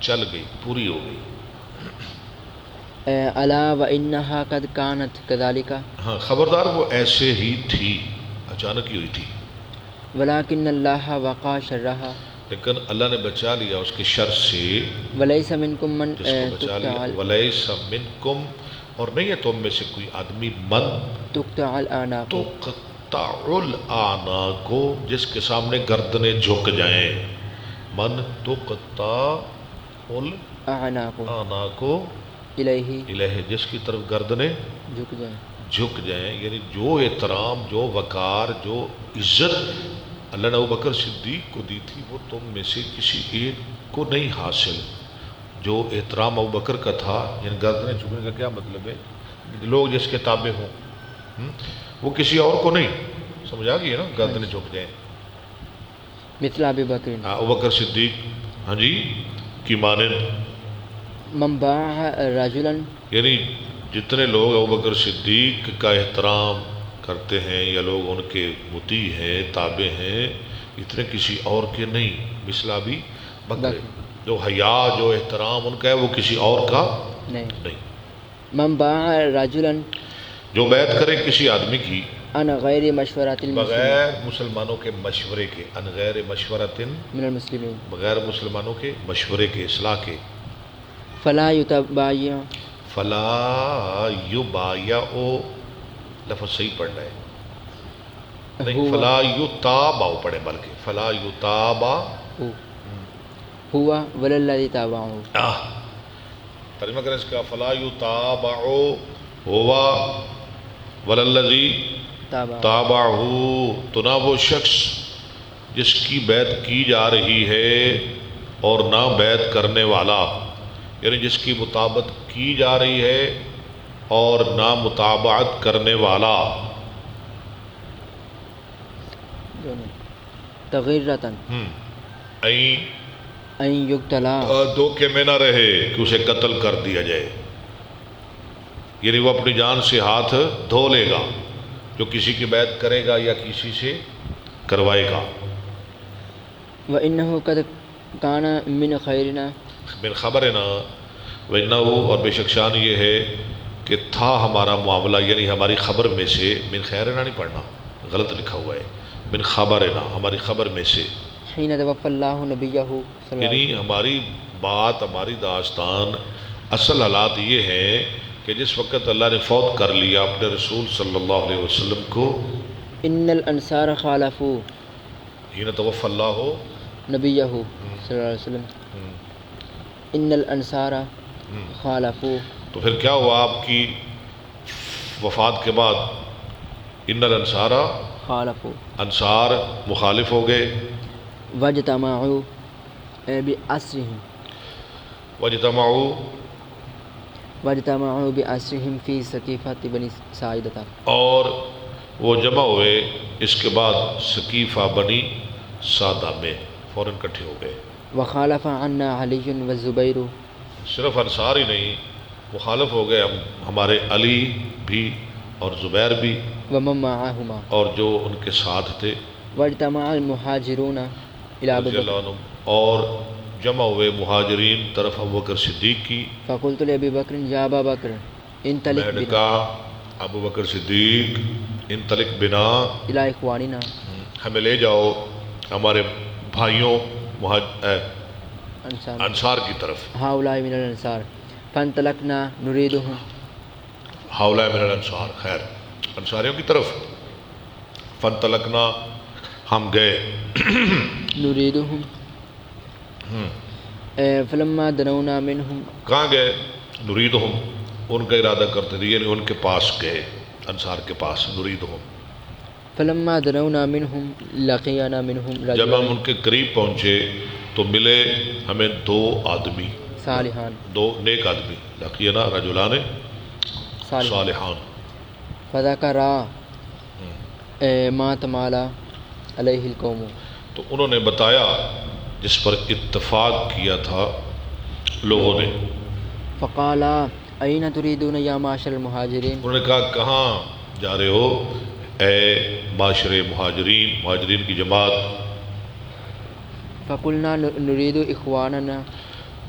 [SPEAKER 1] چل گئی، پوری ہو گئی.
[SPEAKER 2] الا وانها قد كانت كذلك
[SPEAKER 1] ہاں خبردار وہ ایسے ہی تھی، اچانک ہی ہوئی تھی،
[SPEAKER 2] ولكن الله وقى شرها
[SPEAKER 1] لیکن اللہ نے بچا لیا اس کے شر سے،
[SPEAKER 2] وليس منكم من
[SPEAKER 1] جس کو بچا لیا. وَلَيْسَ مِنْكُمْ، اور نہیں ہے تم میں سے کوئی آدمی، من
[SPEAKER 2] تقطع الاعناق
[SPEAKER 1] تقطع الاعناق، جس کے سامنے گردنیں جھک جائیں. من تقطع
[SPEAKER 2] اعناق
[SPEAKER 1] الاعناق
[SPEAKER 2] الیہ
[SPEAKER 1] الہ، جس کی طرف گردنیں جھک جائیں. یعنی جو احترام، جو وقار، جو عزت اللہ نے ابوبکر صدیق کو دی تھی وہ تم میں سے کسی ایک کو نہیں حاصل. جو احترام ابوبکر کا تھا، یعنی گردنیں جھکنے کا کیا مطلب ہے؟ لوگ جس کے تابع ہوں وہ کسی اور کو نہیں. سمجھ آ گئی ہے نا؟ گردنیں جھک جائیں.
[SPEAKER 2] مثل ابی بکر
[SPEAKER 1] ابوبکر صدیق ہاں جی کی مانند.
[SPEAKER 2] من باع رجلا،
[SPEAKER 1] یعنی جتنے لوگ ابوبکر صدیق کا احترام کرتے ہیں یا لوگ ان کے مطیع ہیں، تابع ہیں، اتنے کسی اور کے نہیں. مثل ابی بکر، جو حیا، جو احترام ان کا ہے وہ کسی اور کا نہیں.
[SPEAKER 2] من باع رجلا،
[SPEAKER 1] جو بیعت کرے کسی آدمی کی
[SPEAKER 2] ان غیر مشورۃ المسلمین،
[SPEAKER 1] بغیر مسلمانوں کے مشورے کے، ان غیر مشورۃ
[SPEAKER 2] من المسلمین،
[SPEAKER 1] بغیر مسلمانوں کے مشورے کے، اصلاح کے،
[SPEAKER 2] فلا یتبایع،
[SPEAKER 1] فلا یبایع، لفظ صحیح پڑھنا ہے، نہیں فلا یتابع پڑھے، بلکہ فلا یتابع
[SPEAKER 2] ہوا وللذی تابعہ.
[SPEAKER 1] ترجمہ کریں اس کا، فلا یتابع ہوا وللذی تابعہ، تو نہ وہ شخص جس کی بیعت کی جا رہی ہے اور نہ بیعت کرنے والا، یعنی جس کی مطابقت کی جا رہی ہے اور نہ مطابعت کرنے والا.
[SPEAKER 2] تغیرتاً ان یقتلا،
[SPEAKER 1] دھوکے میں نہ رہے کہ اسے قتل کر دیا جائے. یعنی وہ اپنی جان سے ہاتھ دھو لے گا جو کسی کی بیعت کرے گا یا کسی سے کروائے گا.
[SPEAKER 2] وَإِنَّهُ قَدْ كَانَ مِنْ خَيْرِنَا،
[SPEAKER 1] من خبرنا، وَإِنَّهُ، اور بے شک شان یہ ہے کہ تھا ہمارا معاملہ، یعنی ہماری خبر میں سے. من خیرنا نہیں پڑھنا، غلط لکھا ہوا ہے، من خبرنا، ہماری خبر میں سے.
[SPEAKER 2] حین توفی اللہ نبیہ صلی اللہ
[SPEAKER 1] یعنی ہماری بات، ہماری داستان، اصل حالات یہ ہیں کہ جس وقت اللہ نے فوت کر لیا اپنے رسول صلی اللہ علیہ وسلم کو،
[SPEAKER 2] ان الانصار خالفوا
[SPEAKER 1] حین توفی اللہ
[SPEAKER 2] نبیہ صلی اللہ علیہ وسلم، ان الانصار خالفوا،
[SPEAKER 1] تو پھر کیا ہوا آپ کی وفات کے بعد؟ ان الانصار
[SPEAKER 2] خالفوا،
[SPEAKER 1] انصار مخالف ہو گئے.
[SPEAKER 2] واجتمعوا بأسرهم، واجتمعوا بأسرهم فی سقیفۃ بنی ساعدہ،
[SPEAKER 1] اور وہ جمع ہوئے اس کے بعد سقیفہ بنی سعدہ میں، فوراً اکٹھے ہو گئے.
[SPEAKER 2] وخالف عنا علی والزبیر،
[SPEAKER 1] صرف انصار ہی نہیں، مخالف ہو گئے ہمارے علی بھی اور زبیر بھی،
[SPEAKER 2] ومن معہما،
[SPEAKER 1] اور جو ان کے ساتھ تھے،
[SPEAKER 2] واجتمع المہاجرون الی ابی
[SPEAKER 1] رضی اللہ
[SPEAKER 2] بکر،
[SPEAKER 1] عنہم، اور جمع ہوئے مہاجرین طرف ابوبکر صدیق کی.
[SPEAKER 2] فقلت لابی بکر یا ابا بکر انطلق
[SPEAKER 1] میں نے
[SPEAKER 2] بنا
[SPEAKER 1] کہا ابوبکر صدیق، انطلق بنا،
[SPEAKER 2] الی اخواننا،
[SPEAKER 1] ہمیں لے جاؤ ہمارے بھائیوں انصار کی طرف.
[SPEAKER 2] ہؤلاء من الانصار، فانطلقنا نریدهم،
[SPEAKER 1] ہؤلاء من الانصار، خیر انصاریوں کی طرف. فانطلقنا، ہم گئے
[SPEAKER 2] نريدهم فلما دنونا منهم
[SPEAKER 1] کہاں گئے؟ نریدہم ان کا ارادہ کرتے تھے، یعنی ان کے پاس گئے، انصار کے پاس، نریدہم.
[SPEAKER 2] فلما دنونا منهم لقينا منهم
[SPEAKER 1] جب ہم
[SPEAKER 2] رجلان
[SPEAKER 1] ان کے قریب پہنچے تو ملے ہمیں دو آدمی،
[SPEAKER 2] صالحان
[SPEAKER 1] دو نیک آدمی، لقینا رجلان صالحان.
[SPEAKER 2] فذكرا ما تمالا علیہ القوم
[SPEAKER 1] تو انہوں نے بتایا جس پر اتفاق کیا تھا لوگوں نے.
[SPEAKER 2] فقالا این تریدون یا معاشر المہاجرین
[SPEAKER 1] انہوں نے کہا کہاں جا رہے ہو اے معاشر مہاجرین، مہاجرین کی جماعت.
[SPEAKER 2] فقلنا نرید اخواننا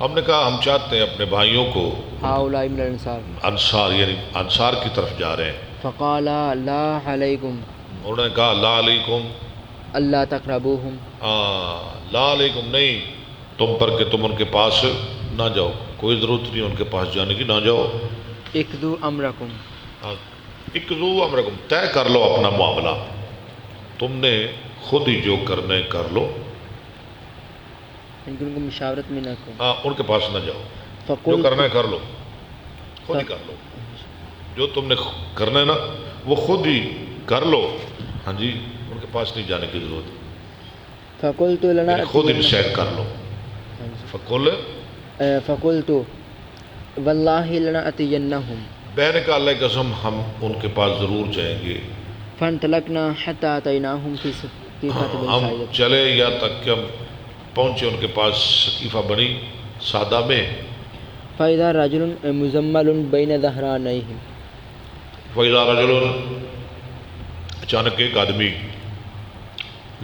[SPEAKER 1] ہم نے کہا ہم چاہتے ہیں اپنے بھائیوں کو،
[SPEAKER 2] ہؤلاء من الانصار.
[SPEAKER 1] انصار یعنی انصار کی طرف جا رہے ہیں.
[SPEAKER 2] فقالا لا علیکم
[SPEAKER 1] انہوں نے کہا لا علیکم،
[SPEAKER 2] اللہ تقربوہم
[SPEAKER 1] لا علیکم نہیں تم پر کہ تم ان کے پاس نہ جاؤ، کوئی ضرورت نہیں ان کے پاس جانے کی، نہ جاؤ.
[SPEAKER 2] اقضوا امرکم
[SPEAKER 1] اقضوا امرکم، طے کر لو اپنا معاملہ، تم نے خود ہی جو کرنا ہے کر لو،
[SPEAKER 2] ان کو مشاورت میں نہ کرو.
[SPEAKER 1] ان کے پاس نہ جاؤ، جو
[SPEAKER 2] فقلت
[SPEAKER 1] کرنا ہے کر لو، خود ہی کر لو، جو تم نے کرنا ہے نا وہ خود ہی کر لو. ہاں جی، ان کے پاس نہیں جانے کی ضرورت،
[SPEAKER 2] فقلت لنا
[SPEAKER 1] یعنی خود انیشیٹ کر لو. فقل
[SPEAKER 2] فقلت واللہ لنأتینہم
[SPEAKER 1] میں نے کہا اللہ کی قسم ہم ان کے پاس ضرور جائیں گے.
[SPEAKER 2] فانطلقنا حتی اتیناہم فی سقیفۃ بنی
[SPEAKER 1] ہم
[SPEAKER 2] ساعدہ
[SPEAKER 1] چلے یا تک کہ ہم پہنچے ان کے پاس سقیفہ بنی سادہ میں.
[SPEAKER 2] فإذا رجل مزمل بین ظہرانیہ
[SPEAKER 1] فَإِذَا رَجُلٌ اچانک ایک آدمی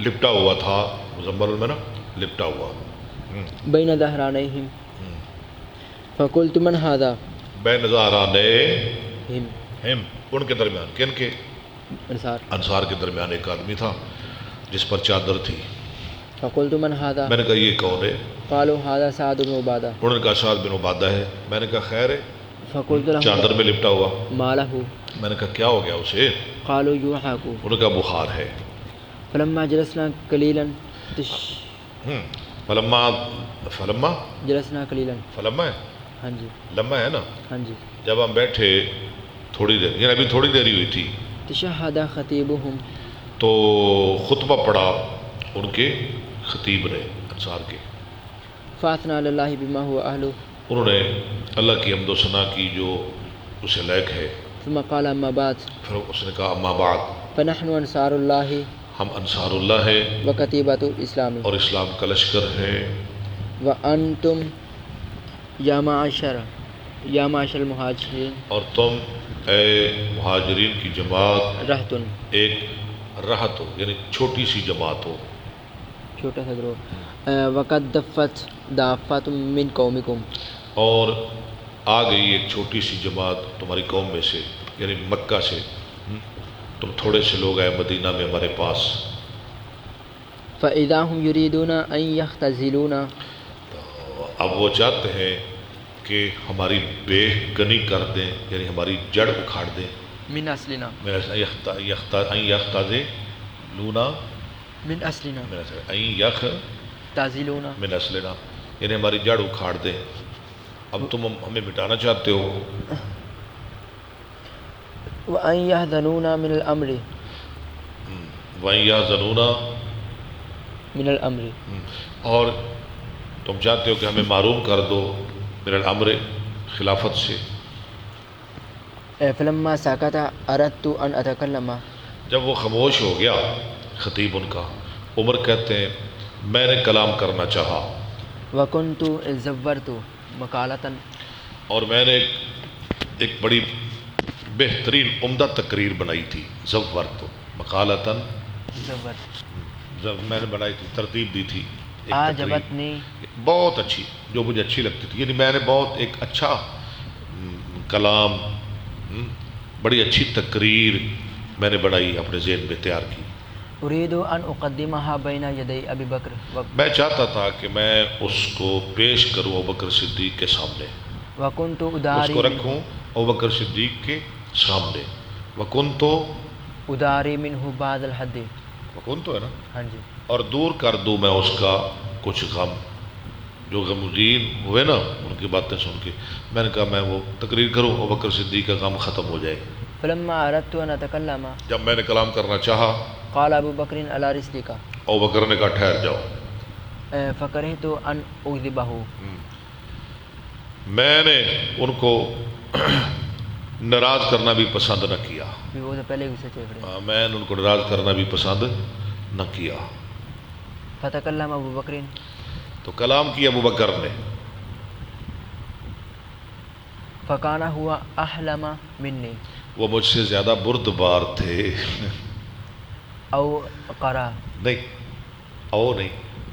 [SPEAKER 1] لپٹا ہوا تھا، مزمل میں نا لپٹا ہوا،
[SPEAKER 2] بین ظہرانیہ فقلت من ھذا
[SPEAKER 1] بین ظہرانے
[SPEAKER 2] ہم
[SPEAKER 1] ہم ان کے درمیان، کن کے؟
[SPEAKER 2] انصار.
[SPEAKER 1] انصار کے درمیان ایک آدمی تھا جس پر چادر تھی.
[SPEAKER 2] فقلت من ھذا
[SPEAKER 1] میں نے کہا یہ کون ہے؟
[SPEAKER 2] قالوا ھذا سعد بن عبادہ.
[SPEAKER 1] انہوں نے کہا سعد بن عبادہ ہے. میں نے کہا خیر ہے،
[SPEAKER 2] فقلت له
[SPEAKER 1] چادر میں لپٹا ہوا.
[SPEAKER 2] ما له
[SPEAKER 1] میں نے کہا کیا ہو گیا اسے؟
[SPEAKER 2] قالوا يوحك.
[SPEAKER 1] انہوں نے کہا بخار ہے.
[SPEAKER 2] فلما جلسنا قليلا
[SPEAKER 1] فلما
[SPEAKER 2] جلسنا قليلا
[SPEAKER 1] فلما ہے،
[SPEAKER 2] ہاں جی
[SPEAKER 1] لمحہ ہے نا.
[SPEAKER 2] ہاں جی.
[SPEAKER 1] جب ہم بیٹھے تھوڑی دیر، یعنی ابھی تھوڑی دیر ہی ہوئی تھی،
[SPEAKER 2] تشہد خطیبهم
[SPEAKER 1] تو خطبہ پڑھا ان کے خطیب نے انصار کے.
[SPEAKER 2] فاثنا علی اللہ بما هو اہلہ.
[SPEAKER 1] انہوں نے اللہ کی حمد و ثنا کی جو اسے لائق ہے.
[SPEAKER 2] ثم قال اما بعد
[SPEAKER 1] پھر اس نے کہا اما بعد
[SPEAKER 2] فنحن انصار اللہ
[SPEAKER 1] ہم انصار اللہ ہے
[SPEAKER 2] وکتیبۃ الاسلام
[SPEAKER 1] اور اسلام کا لشکر ہے.
[SPEAKER 2] وانتم یا معاشر المہاجرین
[SPEAKER 1] اور تم اے مہاجرین کی جماعت
[SPEAKER 2] رہتن
[SPEAKER 1] ایک رہت ہو، یعنی چھوٹی سی جماعت ہو.
[SPEAKER 2] چھوٹا سا گروہ. وقد دفت دافت من قومکم
[SPEAKER 1] اور آ گئی ایک چھوٹی سی جماعت تمہاری قوم میں سے، یعنی مکہ سے. تم تھوڑے سے لوگ آئے مدینہ میں ہمارے پاس.
[SPEAKER 2] فاذا هم يريدون ان يختزلونا.
[SPEAKER 1] اب وہ چاہتے ہیں کہ ہماری بے گنی کر دیں، یعنی ہماری جڑ اکھاڑ دیں.
[SPEAKER 2] من اصلنا
[SPEAKER 1] لونا
[SPEAKER 2] من اصلنا تازلونا
[SPEAKER 1] من اصلنا، یعنی ہماری جڑ اکھاڑ دیں. اب تم ہمیں مٹانا چاہتے ہو.
[SPEAKER 2] وان يحزنونا من الامر
[SPEAKER 1] وَإِن يَحْزَنُونَا
[SPEAKER 2] من الامر.
[SPEAKER 1] اور تم چاہتے ہو کہ ہمیں معروم کر دو من الامر، خلافت سے.
[SPEAKER 2] فلما سکت اردت ان اتکلم.
[SPEAKER 1] جب وہ خاموش ہو گیا خطیب ان کا، عمر کہتے ہیں میں نے کلام کرنا چاہا.
[SPEAKER 2] وکنت زورت مقالۃ. اور
[SPEAKER 1] میں نے ایک بڑی بہترین عمدہ تقریر بنائی تھی. زورت مقالۃ، میں نے بنائی تھی، ترتیب دی تھی.
[SPEAKER 2] عجبتنی،
[SPEAKER 1] بہت اچھی، جو مجھے اچھی لگتی تھی. یعنی میں نے بہت ایک اچھا کلام، بڑی اچھی تقریر میں نے بنائی، اپنے ذہن میں تیار کی.
[SPEAKER 2] اريد ان اقدمها بين يدي ابي بکر.
[SPEAKER 1] میں چاہتا تھا کہ میں اس کو پیش کروں ابوبکر صدیق کے سامنے،
[SPEAKER 2] وكنت
[SPEAKER 1] اس
[SPEAKER 2] اداری
[SPEAKER 1] کو رکھوں ابوبکر صدیق کے سامنے. وکنت
[SPEAKER 2] اداری منه بعض الحد.
[SPEAKER 1] وکون تو ہے نا،
[SPEAKER 2] ہاں جی،
[SPEAKER 1] اور دور کر دوں میں اس کا کچھ غم. جو غمگین ہوئے نا ان کی باتیں سن کے، میں نے کہا میں وہ تقریر کروں، ابوبکر صدیق کا غم ختم ہو جائے.
[SPEAKER 2] فلما اردت ان اتکلم
[SPEAKER 1] جب میں نے کلام کرنا چاہا،
[SPEAKER 2] قال ابو بکر علی رسلک
[SPEAKER 1] ابوبکر نے کہا ٹھہر جاؤ.
[SPEAKER 2] فکرہت ان اغضبہ،
[SPEAKER 1] میں نے ان کو ناراض کرنا بھی پسند نہ کیا.
[SPEAKER 2] وہ تو پہلے غصے چل رہے.
[SPEAKER 1] میں نے ان کو ناراض کرنا بھی پسند نہ کیا.
[SPEAKER 2] فتکلم ابو بکر،
[SPEAKER 1] تو کلام کیا ابو بکر نے.
[SPEAKER 2] فکان ہوا احلم منی
[SPEAKER 1] وہ مجھ سے زیادہ بردبار تھے.
[SPEAKER 2] او قرا
[SPEAKER 1] نہیں، او نہیں،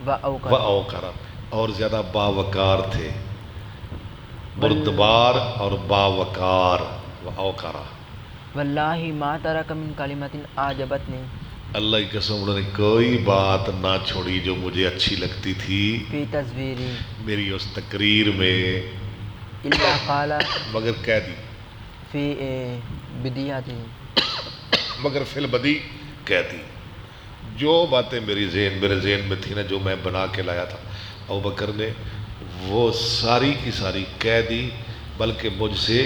[SPEAKER 2] و او
[SPEAKER 1] و
[SPEAKER 2] قرا
[SPEAKER 1] او کرا، اور زیادہ باوقار تھے. بردبار اور باوقار. و او کرا.
[SPEAKER 2] واللہ ما ترک من کلمت اعجبتنی
[SPEAKER 1] اللہ کی قسم انہوں نے کوئی بات نہ چھوڑی جو مجھے اچھی لگتی تھی
[SPEAKER 2] فی تصویری
[SPEAKER 1] میری اس تقریر میں،
[SPEAKER 2] الا قال
[SPEAKER 1] مگر کہہ دی،
[SPEAKER 2] فی بدیہتی،
[SPEAKER 1] مگر فی البدی کہہ دی. جو باتیں میرے ذہن میں تھی نا، جو میں بنا کے لایا تھا، ابوبکر نے وہ ساری کی ساری کہہ دی، بلکہ مجھ سے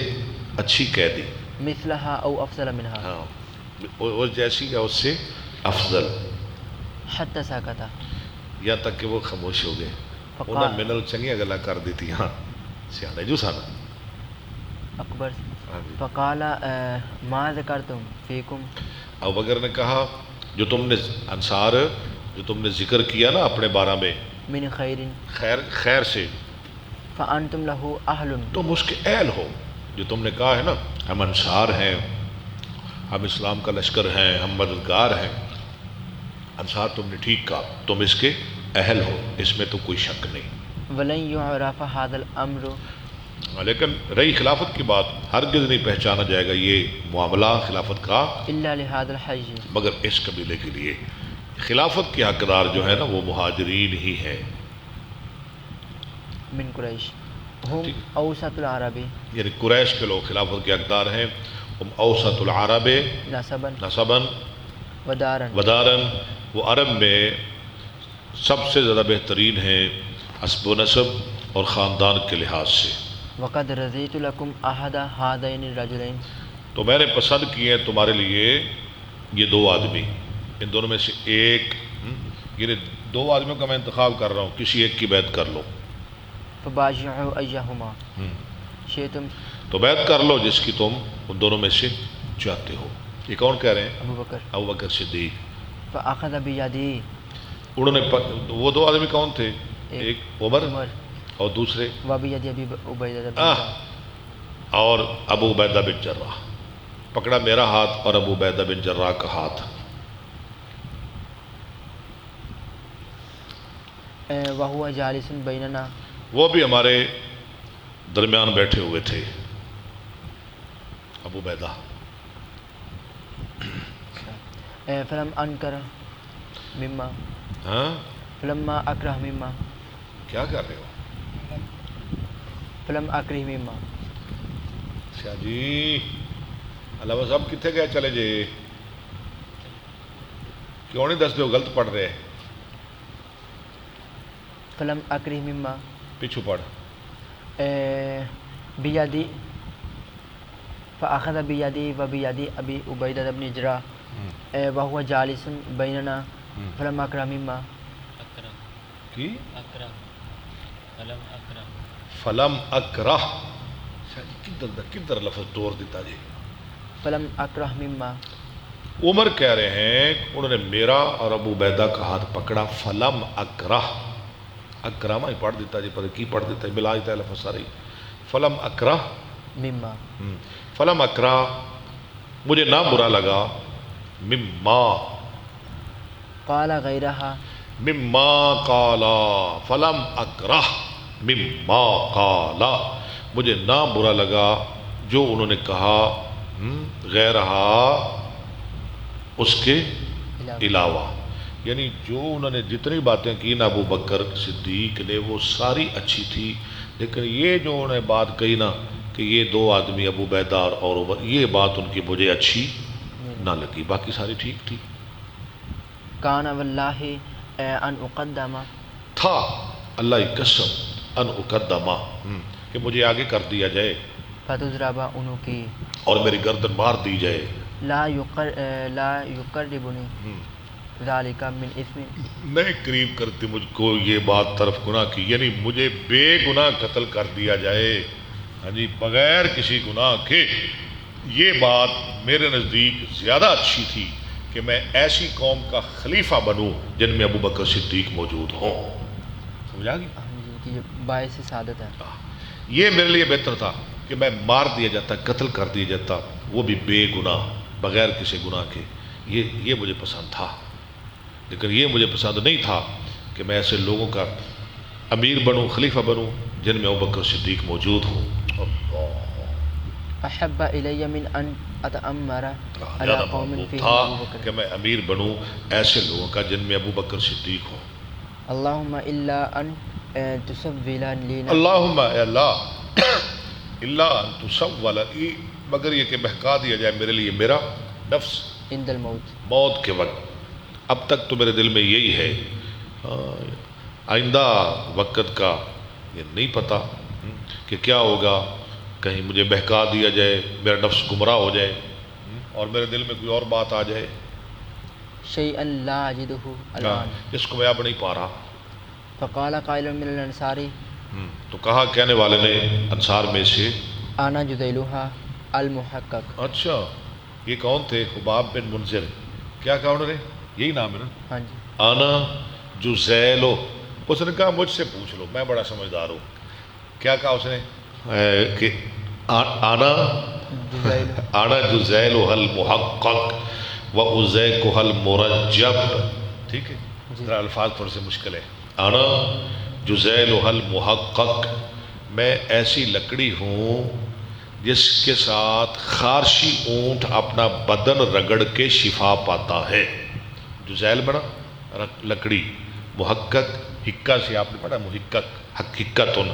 [SPEAKER 1] اچھی کہہ دی.
[SPEAKER 2] مثلها او افضل منها،
[SPEAKER 1] ہاں، وہ جیسی ہے اس سے افضل.
[SPEAKER 2] حتی ساکتا،
[SPEAKER 1] یہاں تک کہ وہ خاموش ہو گئے. انہوں نے میرے چنگیاں گلا کر دی تھی. ہاں سیانے جو سانا.
[SPEAKER 2] اکبر.
[SPEAKER 1] ہاں جی.
[SPEAKER 2] فقال ما ذکرتم فیکم،
[SPEAKER 1] ابوبکر نے کہا جو تم نے انصار، جو تم نے ذکر کیا نا اپنے بارے میں
[SPEAKER 2] من خیر
[SPEAKER 1] خیر سے،
[SPEAKER 2] فانتم له اہل،
[SPEAKER 1] تم اس کے اہل ہو. جو تم نے کہا ہے نا ہم انصار ہیں، ہم اسلام کا لشکر ہیں، ہم مددگار ہیں. انصار تم نے ٹھیک کہا، تم اس کے اہل ہو، اس میں تو کوئی شک نہیں.
[SPEAKER 2] ولن یعرف هذا الامر،
[SPEAKER 1] لیکن رہی خلافت کی بات، ہرگز نہیں پہچانا جائے گا یہ معاملہ خلافت کا
[SPEAKER 2] الا لهذا الحج،
[SPEAKER 1] مگر اس قبیلے کے لیے. خلافت کے حقدار جو ہے نا وہ مہاجرین ہی ہیں.
[SPEAKER 2] من قریش ہم اوسط العرب
[SPEAKER 1] یعنی قریش کے لوگ خلافت کے حقدار ہیں. ہم اوسط العرب
[SPEAKER 2] نسبا
[SPEAKER 1] نسبا
[SPEAKER 2] ودارا،
[SPEAKER 1] ودارن، وہ عرب میں سب سے زیادہ بہترین ہیں حسب و نسب اور خاندان کے لحاظ سے.
[SPEAKER 2] وقد رضیت لکم احد هذین الرجلین،
[SPEAKER 1] تو میں نے پسند کیے ہیں تمہارے لیے یہ دو آدمی، ان دونوں میں سے ایک، یعنی دو آدمیوں کا میں انتخاب کر رہا ہوں، کسی ایک کی بیعت کر لو.
[SPEAKER 2] فباشعوا ایہما شئتم،
[SPEAKER 1] تو بیعت کر لو جس کی تم ان دونوں میں سے چاہتے ہو. یہ کون کہہ رہے ہیں؟
[SPEAKER 2] ابو بکر.
[SPEAKER 1] ابوبکر صدیق.
[SPEAKER 2] فاخذ بیدی،
[SPEAKER 1] انہوں نے وہ دو آدمی کون تھے؟ ایک عمر اور دوسرے
[SPEAKER 2] وبید ابی عبیدہ بن
[SPEAKER 1] اور ابو عبیدہ بن جراح. پکڑا میرا ہاتھ اور ابو عبیدہ بن جراح کا ہاتھ.
[SPEAKER 2] وہو جالس بیننا،
[SPEAKER 1] وہ بھی ہمارے درمیان بیٹھے ہوئے تھے ابو عبیدہ.
[SPEAKER 2] فلم انکر مما،
[SPEAKER 1] ہاں
[SPEAKER 2] فلما اکرہ مما،
[SPEAKER 1] کیا کر رہے ہو؟
[SPEAKER 2] فلم اکرہ مما.
[SPEAKER 1] اچھا جی، علامہ صاحب کتنے گئے چلے جے؟ کیوں نہیں دس دو غلط پڑھ رہے؟
[SPEAKER 2] فلم اکرہ مما
[SPEAKER 1] پیچھو پڑھ.
[SPEAKER 2] بیدی، فاخذ بیدی و بیدی ابی عبیدہ بن جراح وہو جالس بیننا فلم اکرہ مما.
[SPEAKER 1] کی فلم اکرہ، کدھر لفظ دور دیتا جی.
[SPEAKER 2] فلم اکرہ مما،
[SPEAKER 1] عمر کہہ رہے ہیں انہوں نے میرا اور ابو عبیدہ کا ہاتھ پکڑا. فلم اکرہ، اکرامہ ہی پڑھ دیتا جی، پر کی پڑھ دیتا ہے، ملا دیتا ہے لفظ ساری. فلم اکرہ
[SPEAKER 2] مما،
[SPEAKER 1] فلم اکرہ، مجھے نہ برا لگا. مما
[SPEAKER 2] قال غیرہا،
[SPEAKER 1] مما قالا، فلم اکرہ مما قالا، مجھے نہ برا لگا جو انہوں نے کہا، غیرہا اس کے علاوہ. یعنی جو انہوں نے جتنی باتیں کی نا ابو بکر صدیق نے وہ ساری اچھی تھی، لیکن یہ جو انہوں نے بات کہی نا کہ یہ دو آدمی ابو عبیدہ اور عمر، یہ بات ان کی مجھے اچھی نہ لگی. باقی ساری ٹھیک تھی.
[SPEAKER 2] کان واللہ ان اقدم
[SPEAKER 1] تھا اللہ کی قسم ان اقدمہ کہ مجھے آگے کر دیا جائے
[SPEAKER 2] فتضرب عنقی
[SPEAKER 1] اور میری گردن مار دی جائے
[SPEAKER 2] لا یقربنی ذالک من اثم
[SPEAKER 1] نہیں قریب کرتی مجھ کو یہ بات طرف گناہ کی، یعنی مجھے بے گناہ قتل کر دیا جائے، ہاں جی، بغیر کسی گناہ کے، یہ بات میرے نزدیک زیادہ اچھی تھی کہ میں ایسی قوم کا خلیفہ بنوں جن میں ابو بکر صدیق موجود ہوں۔ سمجھا گی؟
[SPEAKER 2] کہ یہ باعث سعادت ہے۔
[SPEAKER 1] یہ میرے لیے بہتر تھا کہ میں مار دیا جاتا، قتل کر دیا جاتا، وہ بھی بے گناہ، بغیر کسی گناہ کے، یہ مجھے پسند تھا، لیکن یہ مجھے پسند نہیں تھا کہ میں ایسے لوگوں کا امیر بنوں، خلیفہ بنوں جن میں ابوبکر صدیق موجود ہوں۔
[SPEAKER 2] احب الی من ان اتامر علی قوم فیہم
[SPEAKER 1] تھا
[SPEAKER 2] ابو بکر
[SPEAKER 1] کہ میں امیر بنوں ایسے لوگوں کا جن میں ابوبکر صدیق ہوں۔
[SPEAKER 2] اللہم الا ان تسول لینا
[SPEAKER 1] اللہم اے اللہ الا ان تسول لی، مگر یہ کہ بہکا دیا جائے میرے لیے میرا نفس
[SPEAKER 2] عند الموت،
[SPEAKER 1] موت کے وقت۔ اب تک تو میرے دل میں یہی ہے، آئندہ وقت کا یہ نہیں پتہ کہ کیا ہوگا، کہیں مجھے بہکا دیا جائے، میرا نفس گمراہ ہو جائے اور میرے دل میں کوئی اور بات آ جائے
[SPEAKER 2] شیئا لا اجدہ الان،
[SPEAKER 1] جس کو میں اب نہیں پا رہا۔
[SPEAKER 2] فقال قائل من الانصار
[SPEAKER 1] تو کہا کہنے والے نے انصار میں سے،
[SPEAKER 2] انا جذیلھا المحقق،
[SPEAKER 1] اچھا یہ کون تھے؟ خباب بن منذر۔ کیا کہا انہوں نے؟ یہی نام ہے نا؟
[SPEAKER 2] ہاں جی،
[SPEAKER 1] آنا جزیلو۔ اس نے کہا مجھ سے پوچھ لو، میں بڑا سمجھدار ہوں۔ کیا کہا اس نے؟ کہ آنا جزیلو حل محقق و ازیکو حل مرجب۔ ٹھیک ہے، ذرا الفاظ تھوڑے سے مشکل ہے۔ آنا جزیلو حل محقق، میں ایسی لکڑی ہوں جس کے ساتھ خارشی اونٹ اپنا بدن رگڑ کے شفا پاتا ہے۔ جزیل بنا لکڑی، محقق حکا سے آپ نے پڑھا، محقق حقیقتن،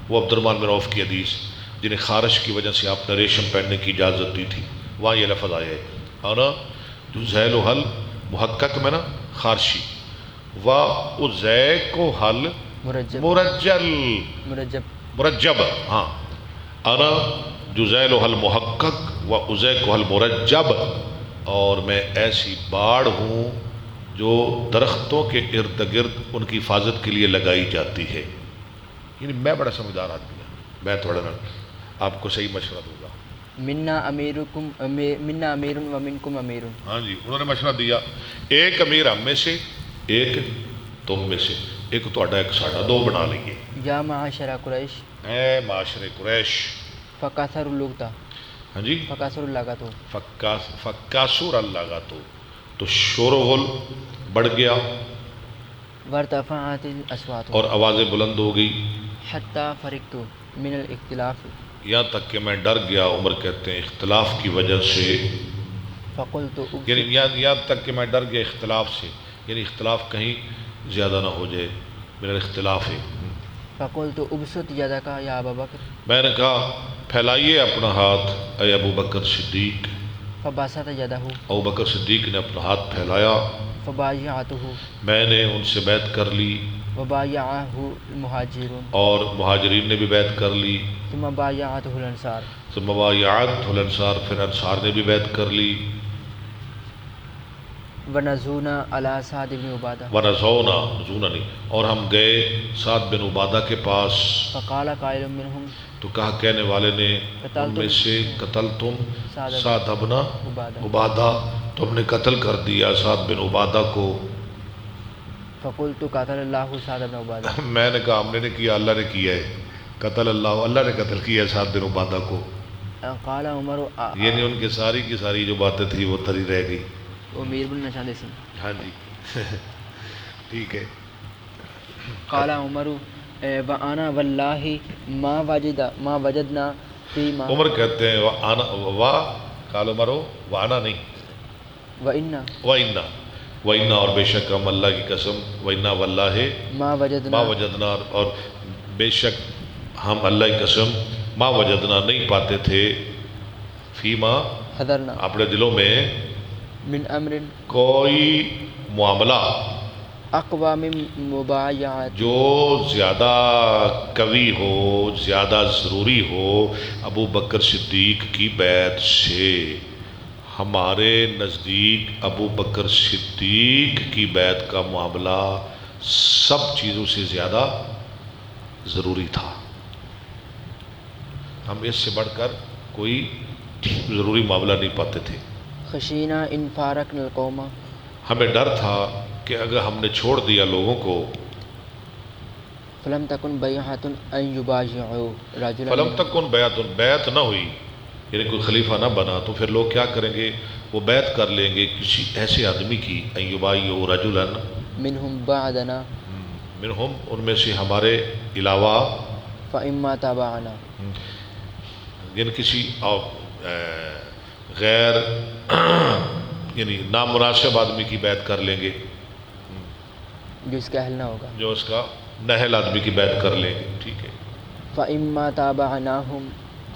[SPEAKER 1] وہ عبد الرحمن بن عوف کی حدیث جنہیں خارش کی وجہ سے آپ نے ریشم پہننے کی اجازت دی تھی، وہاں یہ لفظ آیا ہے انا جزیل حل محقق میں نا خارشی، و ازیک حل
[SPEAKER 2] مرجب
[SPEAKER 1] مرجب، ہاں انا جزیل حل محقق و ازیک حل مرجب، اور میں ایسی باڑ ہوں جو درختوں کے ارد گرد ان کی حفاظت کے لیے لگائی جاتی ہے۔ یعنی میں بڑا سمجھدار آدمی ہوں، میں تھوڑا نا آپ کو صحیح مشورہ دوں گا۔
[SPEAKER 2] منا امیر و منکم امیر،
[SPEAKER 1] ہاں جی، انہوں نے مشورہ دیا، ایک امیر ہم میں سے، ایک تم میں سے، ایک تہاڈا ایک ساڈا، دو بنا لیں گے۔
[SPEAKER 2] یا معاشر قریش
[SPEAKER 1] اے معاشر قریش،
[SPEAKER 2] فکاثر اللغتا،
[SPEAKER 1] ہاں جی،
[SPEAKER 2] فکاثر اللغت،
[SPEAKER 1] فکاسور اللہ تو شور و غل بڑھ گیا
[SPEAKER 2] وارتفعت الاصوات،
[SPEAKER 1] اور آوازیں بلند ہو گئی،
[SPEAKER 2] حتی فرقت من الاختلاف،
[SPEAKER 1] یہاں تک کہ میں ڈر گیا، عمر کہتے ہیں اختلاف کی وجہ سے،
[SPEAKER 2] فقلت
[SPEAKER 1] یعنی یہاں تک کہ میں ڈر گیا اختلاف سے، یعنی اختلاف کہیں زیادہ نہ ہو جائے، میرا اختلاف ہے۔
[SPEAKER 2] فقلت ابسط یدک یا ابا بکر،
[SPEAKER 1] میں نے کہا پھیلائیے اپنا ہاتھ اے ابو بکر صدیق۔
[SPEAKER 2] فبسط یدہ،
[SPEAKER 1] ابو بکر صدیق نے اپنا ہاتھ پھیلایا،
[SPEAKER 2] فبایعتہ،
[SPEAKER 1] میں نے ان سے بیعت کر لی،
[SPEAKER 2] وبایعہ المہاجرون،
[SPEAKER 1] اور مہاجرین نے بھی بیعت کر لی،
[SPEAKER 2] ثم بایعتہ الانصار،
[SPEAKER 1] ثم بایعتہ الانصار، پھر انصار نے بھی بیعت کر لی،
[SPEAKER 2] ونزونا علی سعد بن عبادہ،
[SPEAKER 1] ونزونا نزونا نہیں، اور ہم گئے سعد بن عبادہ کے پاس،
[SPEAKER 2] فقال قائل منہم،
[SPEAKER 1] تو کہا کہنے والے نے ان میں سے قتل تم سعد بن عبادہ، تم نے قتل کر دیا سعد بن عبادہ کو۔
[SPEAKER 2] فقلت قاتل اللہ سعد بن عبادہ،
[SPEAKER 1] میں نے کہا ہم نے کیا، اللہ نے کیا ہے، قتل اللہ نے قتل کیا ہے سعد بن عبادہ کو۔
[SPEAKER 2] قال عمر،
[SPEAKER 1] یعنی ان کی ساری جو باتیں تھی وہ تری رہ گئی۔
[SPEAKER 2] امیر بن نشان سے،
[SPEAKER 1] ہاں جی ٹھیک ہے۔
[SPEAKER 2] قال عمر وانا واللہ ما وجدنا فیما،
[SPEAKER 1] عمر کہتے ہیں قال عمر وانا نہیں، وَإِنَّا اور بے شک ہم اللہ کی قسم، وَإِنَّا وَاللَّهِ
[SPEAKER 2] ما
[SPEAKER 1] وجدنا، اور بے شک ہم اللہ کی قسم ما وجدنا نہیں پاتے تھے، فیما
[SPEAKER 2] حضرنا،
[SPEAKER 1] اپنے دلوں میں،
[SPEAKER 2] من امر
[SPEAKER 1] کوئی معاملہ
[SPEAKER 2] اقوى من مبايعات
[SPEAKER 1] جو زیادہ قوی ہو، زیادہ ضروری ہو ابو بکر صدیق کی بیعت سے. ہمارے نزدیک ابو بکر صدیق کی بیعت کا معاملہ سب چیزوں سے زیادہ ضروری تھا. ہم اس سے بڑھ کر کوئی ضروری معاملہ نہیں پاتے تھے.
[SPEAKER 2] خشینا ان فارقنا القوم
[SPEAKER 1] ہمیں ڈر تھا کہ اگر ہم نے چھوڑ دیا لوگوں کو،
[SPEAKER 2] فلم تکن بیعۃ ان یبایعوا رجلا
[SPEAKER 1] فلم تک ان بیعت نہ ہوئی، یعنی کوئی خلیفہ نہ بنا تو پھر لوگ کیا کریں گے؟ وہ بیعت کر لیں گے کسی ایسے آدمی کی، ان یبایعوا رجلا
[SPEAKER 2] منہم بعدنا
[SPEAKER 1] منہم ان میں سے ہمارے علاوہ،
[SPEAKER 2] فاما تابعنا
[SPEAKER 1] یعنی کسی غیر یعنی نامناسب آدمی کی بیعت کر لیں گے،
[SPEAKER 2] جو اس کا اہل نہ ہوگا،
[SPEAKER 1] جو اس کا نہل آدمی کی بیعت کر لیں گے. ٹھیک ہے.
[SPEAKER 2] فاما تابعناہم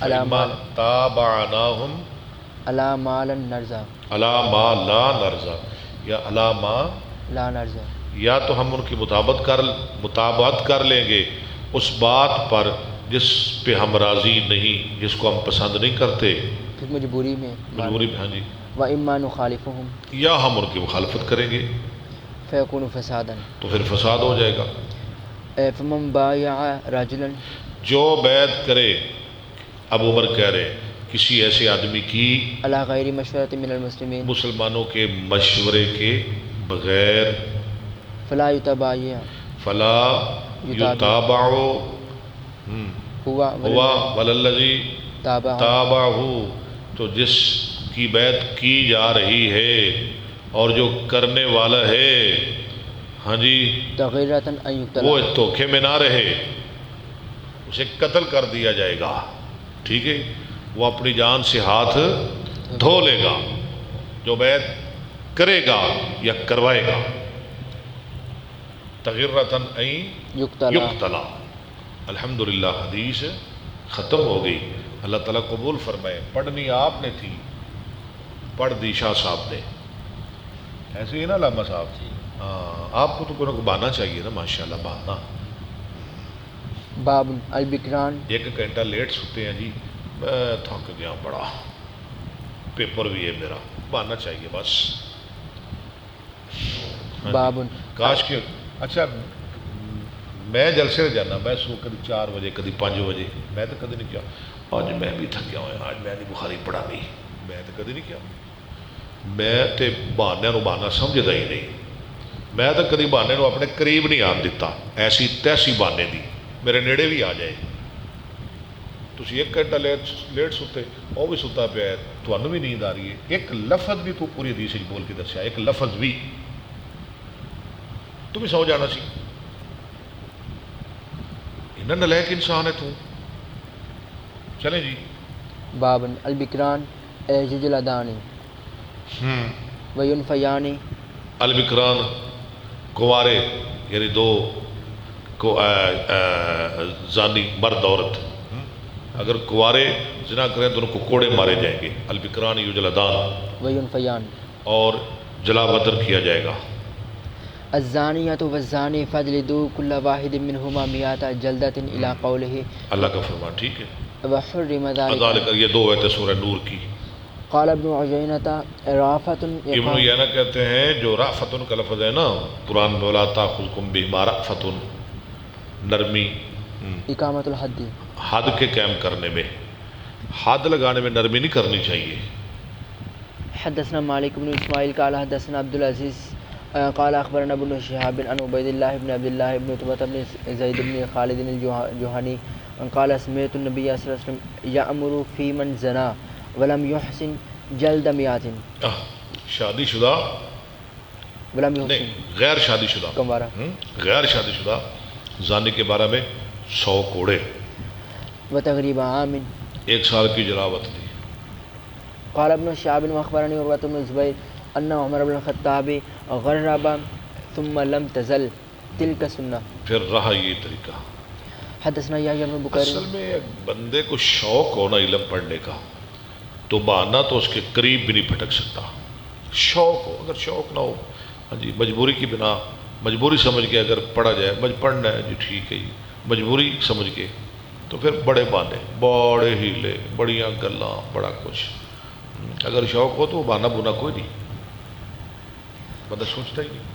[SPEAKER 1] فَإِمَّا تَابَعْنَاهُمْ
[SPEAKER 2] علی ما لن نرضى
[SPEAKER 1] عَلَى مَا لَا نَرْضَى یا عَلَى مَا،
[SPEAKER 2] لا نرضى،
[SPEAKER 1] یا تو ہم ان کی مطابقت کر لیں گے اس بات پر جس پہ ہم راضی نہیں، جس کو ہم پسند نہیں کرتے،
[SPEAKER 2] پھر مجبوری میں
[SPEAKER 1] مجبوری میں. ہاں جی.
[SPEAKER 2] واما نخالفهم
[SPEAKER 1] یا ہم ان کی مخالفت کریں گے
[SPEAKER 2] فیکون فسادا،
[SPEAKER 1] تو پھر فساد ہو جائے گا.
[SPEAKER 2] فمن بايع رجلا
[SPEAKER 1] جو بیعت کرے، اب عمر کہہ رہے کسی ایسے آدمی کی
[SPEAKER 2] علی غیر مشورۃ من المسلمین
[SPEAKER 1] مسلمانوں کے مشورے کے بغیر،
[SPEAKER 2] فلا یتبایع
[SPEAKER 1] فلا یتابع
[SPEAKER 2] ہوا
[SPEAKER 1] ہوا وللذی
[SPEAKER 2] تابع
[SPEAKER 1] تابعہ، تو جس کی بیعت کی جا رہی ہے اور جو کرنے والا ہے، ہاں جی،
[SPEAKER 2] تغیرۃ ان
[SPEAKER 1] وہ
[SPEAKER 2] یقتل،
[SPEAKER 1] دھوکے میں نہ رہے، اسے قتل کر دیا جائے گا. ٹھیک ہے. وہ اپنی جان سے ہاتھ دھو لے گا جو بیعت کرے گا یا کروائے گا. تغیرتاً این
[SPEAKER 2] یقتل.
[SPEAKER 1] یقتلا. الحمدللہ حدیث ختم ہو گئی. اللہ تعالیٰ قبول فرمائے. پڑھنی آپ نے تھی، پڑھ دی شاہ صاحب نے. ایسے ہی نا علامہ صاحب؟ ہاں، آپ کو تو کوئی نہ کوئی بہانا چاہیے نا. ماشاءاللہ بہانا.
[SPEAKER 2] باب البکران
[SPEAKER 1] 1 گھنٹہ لیٹ سوتے ہیں جی، میں تھک گیا بڑا، پیپر بھی ہے میرا، بہانا چاہیے بس. ہاں
[SPEAKER 2] باب
[SPEAKER 1] جی. کاش کہ اچھا میں جلسے جانا، میں سو کبھی 4 بجے کبھی 5 بجے، میں تو کدی نہیں کیا. آج میں بھی تھک گیا ہوں، آج میں نہیں بخاری پڑھا نہیں، میں تو کدی نہیں کیا. میں تے بہانے بہانا سمجھتا ہی نہیں. میں تو کدی بہانے اپنے قریب نہیں آن دیتا. ایسی تیسی بہانے دی میرے نیڑے بھی آ جائے. تسی 1 گھنٹہ لیٹ ستے، وہ بھی ستا پیا ہے، تھانوں بھی نیند آ رہی ہے. ایک لفظ بھی تو پوری حدیث بول کے دسیا، ایک لفظ بھی تو بھی سو جانا سی. اتنا نالائق انسان ہے تو. چلیں جی.
[SPEAKER 2] باب البکران یجلدان وینفیان
[SPEAKER 1] البکران کوارے، یعنی 2 زانی مرد عورت اگر کوارے زنا کریں تو ان کو کوڑے مارے جائیں گے. البکران یجلدان
[SPEAKER 2] وینفیان،
[SPEAKER 1] اور جلا وطن کیا جائے گا.
[SPEAKER 2] الزانیۃ والزانی فاجلدوا کل واحد منہما 100 جلدۃ الی قولہ.
[SPEAKER 1] اللہ کا فرمان. ٹھیک ہے.
[SPEAKER 2] وحرم ذلک.
[SPEAKER 1] ذالک، یہ 2 آیتیں سورہ نور کی.
[SPEAKER 2] قال ابن عیینۃ رافۃ
[SPEAKER 1] ابن عیینہ کہتے ہیں جو رأفتن کا لفظ ہے نا قرآن میں، ولا تأخذکم بہما رأفتن، نرمی،
[SPEAKER 2] اقامۃ الحد،
[SPEAKER 1] حد کے قائم کرنے میں، حد لگانے میں نرمی نہیں کرنی چاہیے.
[SPEAKER 2] حدثنا مالک بن اسماعیل قال حدثنا عبد العزیز قال اخبرنا ابن شهاب عن عبید اللہ بن عبد اللہ بن عتبہ بن زید بن خالد الجہنی قال سمعت النبی صلی اللہ علیہ وسلم یأمر فی من زنا ولم یحسن جلد 100.
[SPEAKER 1] شادی شدہ
[SPEAKER 2] ولم یحسن
[SPEAKER 1] نہیں، غیر شادی شدہ،
[SPEAKER 2] کموارہ،
[SPEAKER 1] غیر شادی شدہ زانی کے بارے میں 100 کوڑے،
[SPEAKER 2] وتغریب عام.
[SPEAKER 1] 1 سال کی جلاوت دی.
[SPEAKER 2] قال ابن شهاب واخبرني عروة بن الزبير ان عمر بن الخطاب غرب ثم لم تزل تلك سنة.
[SPEAKER 1] پھر رہا یہ طریقہ.
[SPEAKER 2] حدثنا يحيى بن بكير.
[SPEAKER 1] اصل میں ایک بندے کو شوق ہونا علم پڑھنے کا تو بہانا تو اس کے قریب بھی نہیں پھٹک سکتا. شوق ہو. اگر شوق نہ ہو ہاں جی مجبوری کی بنا مجبوری سمجھ کے اگر پڑھا جائے پڑھنا ہے جی ٹھیک ہے جی مجبوری سمجھ کے تو پھر بڑے بہانے بڑے ہیلے بڑیاں گلاں بڑا کچھ. اگر شوق ہو تو وہ بہانہ بونا کوئی نہیں بندہ سوچتا ہی نہیں.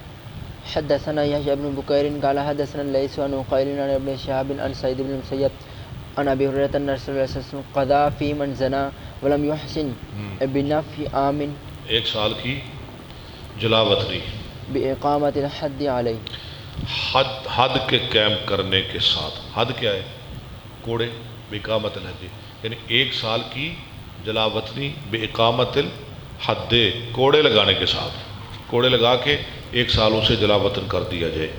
[SPEAKER 2] حدثنا يحيى بن بكير قال حدثنا الليث عن عقيل عن ابن شهاب عن سعيد بن المسيب عن ابي هريره ان رسول الله صلى الله عليه وسلم قضى في من زنا ولم يحسن بنفي عام
[SPEAKER 1] ایک سال کی جلاوطنی
[SPEAKER 2] بإقامة الحد عليه.
[SPEAKER 1] حد کے قائم کرنے کے ساتھ. حد کیا ہے؟ کوڑے. بإقامت الحد یعنی ایک سال کی جلاوطنی بإقامت الحد کوڑے لگانے کے ساتھ. کوڑے لگا کے ایک سال اسے جلاوطن کر دیا جائے.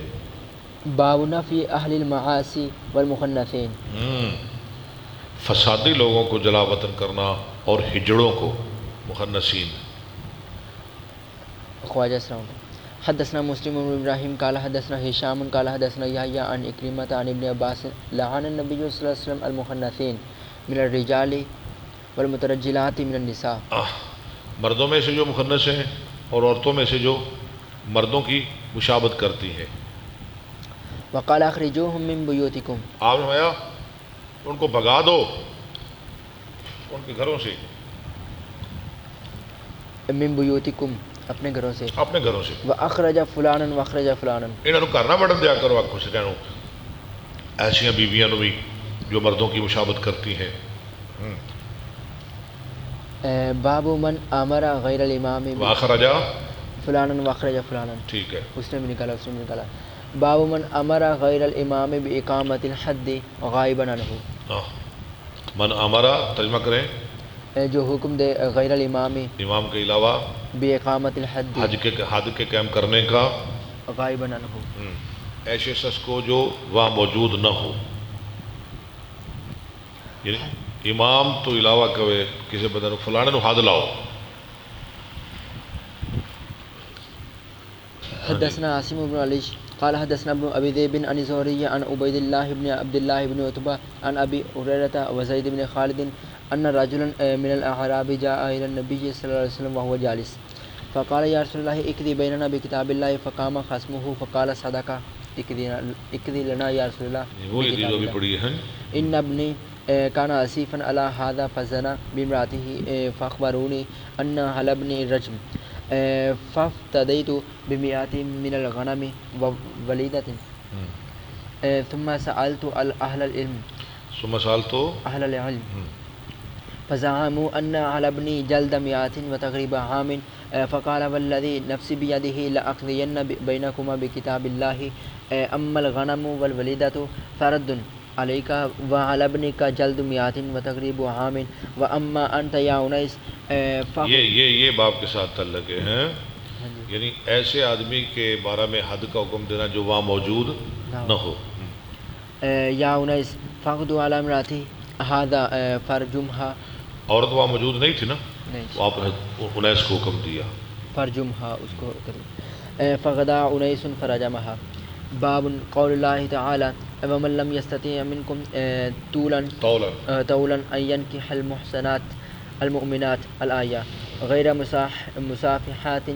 [SPEAKER 2] باب نفی اہل المعاصی والمخنثین.
[SPEAKER 1] فسادی لوگوں کو جلاوطن کرنا اور ہجڑوں کو مخنثین.
[SPEAKER 2] خواجہ السلام حدثنا مسلم بن ابراہیم قال حدثنا ہشام قال حدثنا یحییٰ عن اکرمۃ عن ابن عباس لعن النبی صلی اللہ علیہ وسلم المخنثین من الرجال والمترجلات من النساء.
[SPEAKER 1] مردوں میں سے جو مخنث ہیں اور عورتوں میں سے جو مردوں کی مشابہت کرتی ہیں.
[SPEAKER 2] وقال اخرجوہم من بیوتکم.
[SPEAKER 1] آپ نے فرمایا ان کو بھگا دو ان کے گھروں سے.
[SPEAKER 2] من بیوتکم اپنے گھروں سے.
[SPEAKER 1] اپنے گھروں سے.
[SPEAKER 2] واخرج فلانا واخرج فلانا.
[SPEAKER 1] انہوں نے گھر نہ وڑن دیا کرو آپ کچھ کہنو ایسیاں بیویاں بھی جو مردوں کی مشابہت کرتی ہیں.
[SPEAKER 2] باب من امر غیر الامام
[SPEAKER 1] واخرج
[SPEAKER 2] فلانا واخرج فلانا.
[SPEAKER 1] ٹھیک ہے
[SPEAKER 2] اس نے بھی نکالا اس نے بھی نکالا. باب من امر غیر الامام باقامت الحد غائبا عنہ.
[SPEAKER 1] من امرا ترجمہ کریں
[SPEAKER 2] جو حکم دے غیر الامام
[SPEAKER 1] امام کے علاوہ
[SPEAKER 2] باقامت الحد
[SPEAKER 1] حد کے قائم کرنے کا
[SPEAKER 2] غائبا عنہ.
[SPEAKER 1] ایسے شخص کو جو وہاں موجود نہ ہو. یعنی امام تو علاوہ کہے کسی بندے فلانے نو حد لاؤ.
[SPEAKER 2] حدثنا عاصم بن علی قال حدثنا ابن ابي ذئب عن زهري عن عبيد الله بن عبد الله بن عتبة عن ابي هريرة وزيد بن خالد ان رجلا من الاعراب جاء الى النبي صلى الله عليه وسلم وهو جالس فقال يا رسول الله اقضي بيننا بكتاب الله فقام خصمه فقال صدق اقضي لنا يا رسول الله.
[SPEAKER 1] وہ یہ جو بھی پڑھی ہے
[SPEAKER 2] ان ابني كان اسيفا على هذا فزنا بامراته فاخبروني ان هل ابني رجم فافتديت بمئات من الغنم ووليدة ثم سألت أهل العلم أهل العلم فزعموا أن على ابني جلد مئات وتغريب عام فقال والذي نفسي بيده لأقضين بينكما بكتاب الله أما الغنم والوليدة فرد عليك وعلى ابنك جلد مئات وتغريب عام وأما أنت يا أنيس
[SPEAKER 1] یہ باب کے ساتھ تعلق ہیں. یعنی ایسے آدمی کے بارے میں حد کا حکم دینا جو وہاں موجود نہ ہو.
[SPEAKER 2] یا انیس فقدوا علی امراتی هذا فرجمها.
[SPEAKER 1] عورت وہاں موجود نہیں تھی نا
[SPEAKER 2] نہیں.
[SPEAKER 1] آپ نے انیس کو حکم دیا
[SPEAKER 2] فرجمها اس کو فغدا انیس فرجمها. باب قول الله تعالى ومن لم يستطيع منكم طولا ان ينكح المحسنات المؤمنات الآية غير مسافحات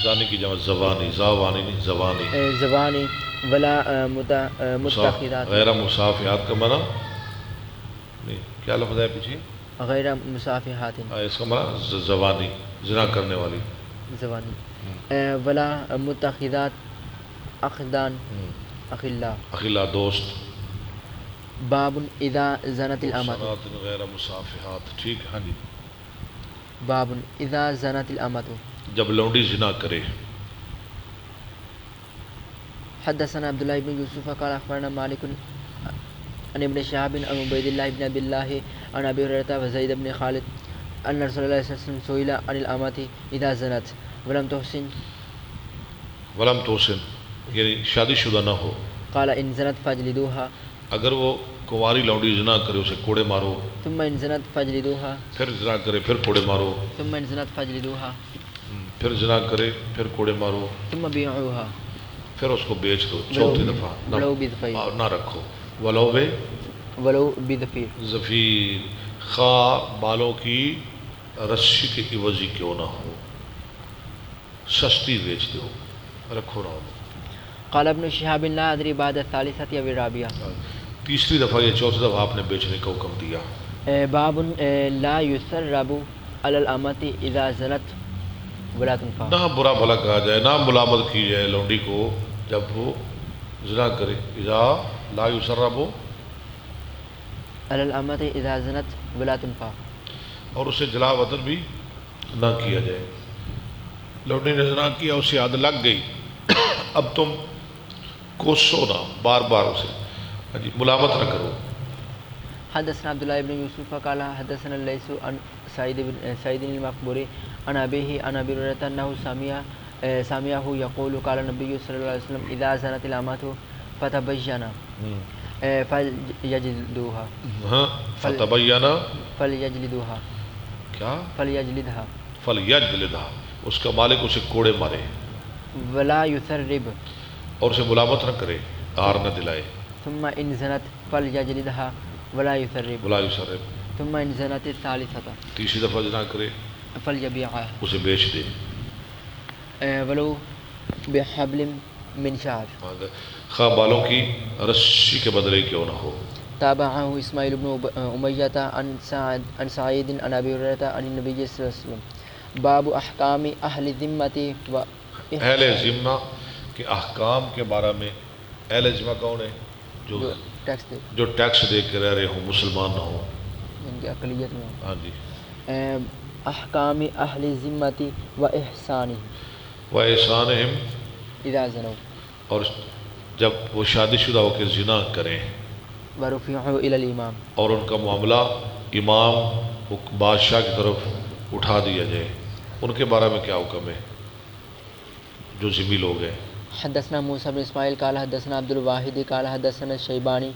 [SPEAKER 2] زوانی
[SPEAKER 1] کی جمع زوانی زوانی نہیں زوانی
[SPEAKER 2] زوانی ولا متخذات
[SPEAKER 1] غیر مصافحات کا معنی نہیں کیا لفظ ہے پیچھے
[SPEAKER 2] غیر مصافحات
[SPEAKER 1] اس کا معنی زوانی زنا کرنے والی
[SPEAKER 2] زوانی ولا متخذات اخدان
[SPEAKER 1] اخلا دوست.
[SPEAKER 2] باب اذا زنت الامۃ
[SPEAKER 1] غیر مصافحات. ٹھیک ہے. ہاں جی.
[SPEAKER 2] باب اذا زنت الامۃ
[SPEAKER 1] جب لونڈی زنا کرے.
[SPEAKER 2] حدثنا عبد الله بن يوسف قال اخبرنا مالك عن ابن شهاب عن عبيد الله بن عبد الله عن ابي هريره وزيد بن خالد ان رسول الله صلى الله عليه وسلم سئل عن الامۃ اذا زنت ولم تحسن
[SPEAKER 1] یعنی شادی شدہ نہ ہو.
[SPEAKER 2] قال ان زنت فاجلدوها.
[SPEAKER 1] اگر وہ کنواری لونڈی زنا کرے اسے کوڑے مارو.
[SPEAKER 2] ثم ان زنت فاجلدوها.
[SPEAKER 1] پھر زنا کرے پھر کوڑے مارو.
[SPEAKER 2] ثم ان زنت فاجلدوها.
[SPEAKER 1] پھر زنا کرے پھر کوڑے مارو.
[SPEAKER 2] ثم بيعوها.
[SPEAKER 1] پھر اس کو بیچ دو چوتھی دفعہ. نہ رکھو. ولو بے
[SPEAKER 2] بظفیر
[SPEAKER 1] ظفیر خواہ بالوں کی رسی کے عوضی کیوں نہ ہو، سستی بیچ دو، رکھو نہ ہو۔
[SPEAKER 2] قال ابن شهاب لا ادري بعد الثالثة او الرابعة۔
[SPEAKER 1] تیسری دفعہ یا چوتھی دفعہ آپ نے بیچنے کا حکم دیا۔
[SPEAKER 2] باب لا يثرب على الامة اذا زنت ولا تنفع۔
[SPEAKER 1] نہ برا بھلا کہا جائے، نہ ملامت کی جائے لونڈی کو جب وہ زنا کرے۔ اذا لا یسرب،
[SPEAKER 2] على الامة اذا زنت ولا تنفع،
[SPEAKER 1] اور اسے جلا وطن بھی نہ کیا جائے۔ لونڈی نے زنا کیا، اسے عادت لگ گئی، اب تم کوسو نہ، بار بار اسے جی ملامت نہ کرو۔
[SPEAKER 2] حدثنا عبد الله بن يوسف قال حدثنا الليث عن سعيد المقبوري عن أبيه عن أبي هريرة أنه سمعه يقول قال النبي صلى الله عليه وسلم إذا زنت الأمة فتبين فليجلدوها فليجلدوها
[SPEAKER 1] کیا
[SPEAKER 2] فليجلدها
[SPEAKER 1] فلیجلدھا، اس کا مالک اسے کوڑے مارے،
[SPEAKER 2] ولا يثرب،
[SPEAKER 1] اور اسے ملامت نہ کرے، آر نہ دلائے۔
[SPEAKER 2] ثم إن زنت فليجلدها ولا يثرب،
[SPEAKER 1] ولا یسرب،
[SPEAKER 2] ثم إن زنت الثالثة
[SPEAKER 1] تیسری دفعہ زنا کرے،
[SPEAKER 2] فليبيعها
[SPEAKER 1] اسے بیچ دے،
[SPEAKER 2] ولو بحبل من شعر۔
[SPEAKER 1] خواہ بالوں کی رسی کے بدلے کیوں نہ ہو۔
[SPEAKER 2] تابعه إسماعيل بن أمية عن سعيد عن أبي هريرة عن النبي صلى الله عليه وسلم باب أحكام أهل الذمة و
[SPEAKER 1] اہل ذمہ کے احکام کے بارے میں۔ اہل ذمہ کون ہے؟ جو ٹیکس دے کے رہ رہے ہوں، مسلمان نہ ہوں،
[SPEAKER 2] ان کی اقلیت میں۔
[SPEAKER 1] ہاں جی۔
[SPEAKER 2] احکام اہل الذمة و احسانهم
[SPEAKER 1] وَإِحْسَانِهِمْ،
[SPEAKER 2] اذا زنوا،
[SPEAKER 1] اور جب وہ شادی شدہ ہو کے زنا کریں،
[SPEAKER 2] ورفعوا الى الامام،
[SPEAKER 1] اور ان کا معاملہ امام بادشاہ کی طرف اٹھا دیا جائے، ان کے بارے میں کیا حکم ہے جو ذمہ لوگ ہیں؟
[SPEAKER 2] حدثنا موسى بن اسماعيل قال حدثنا عبد الواحد قال حدثنا الشيباني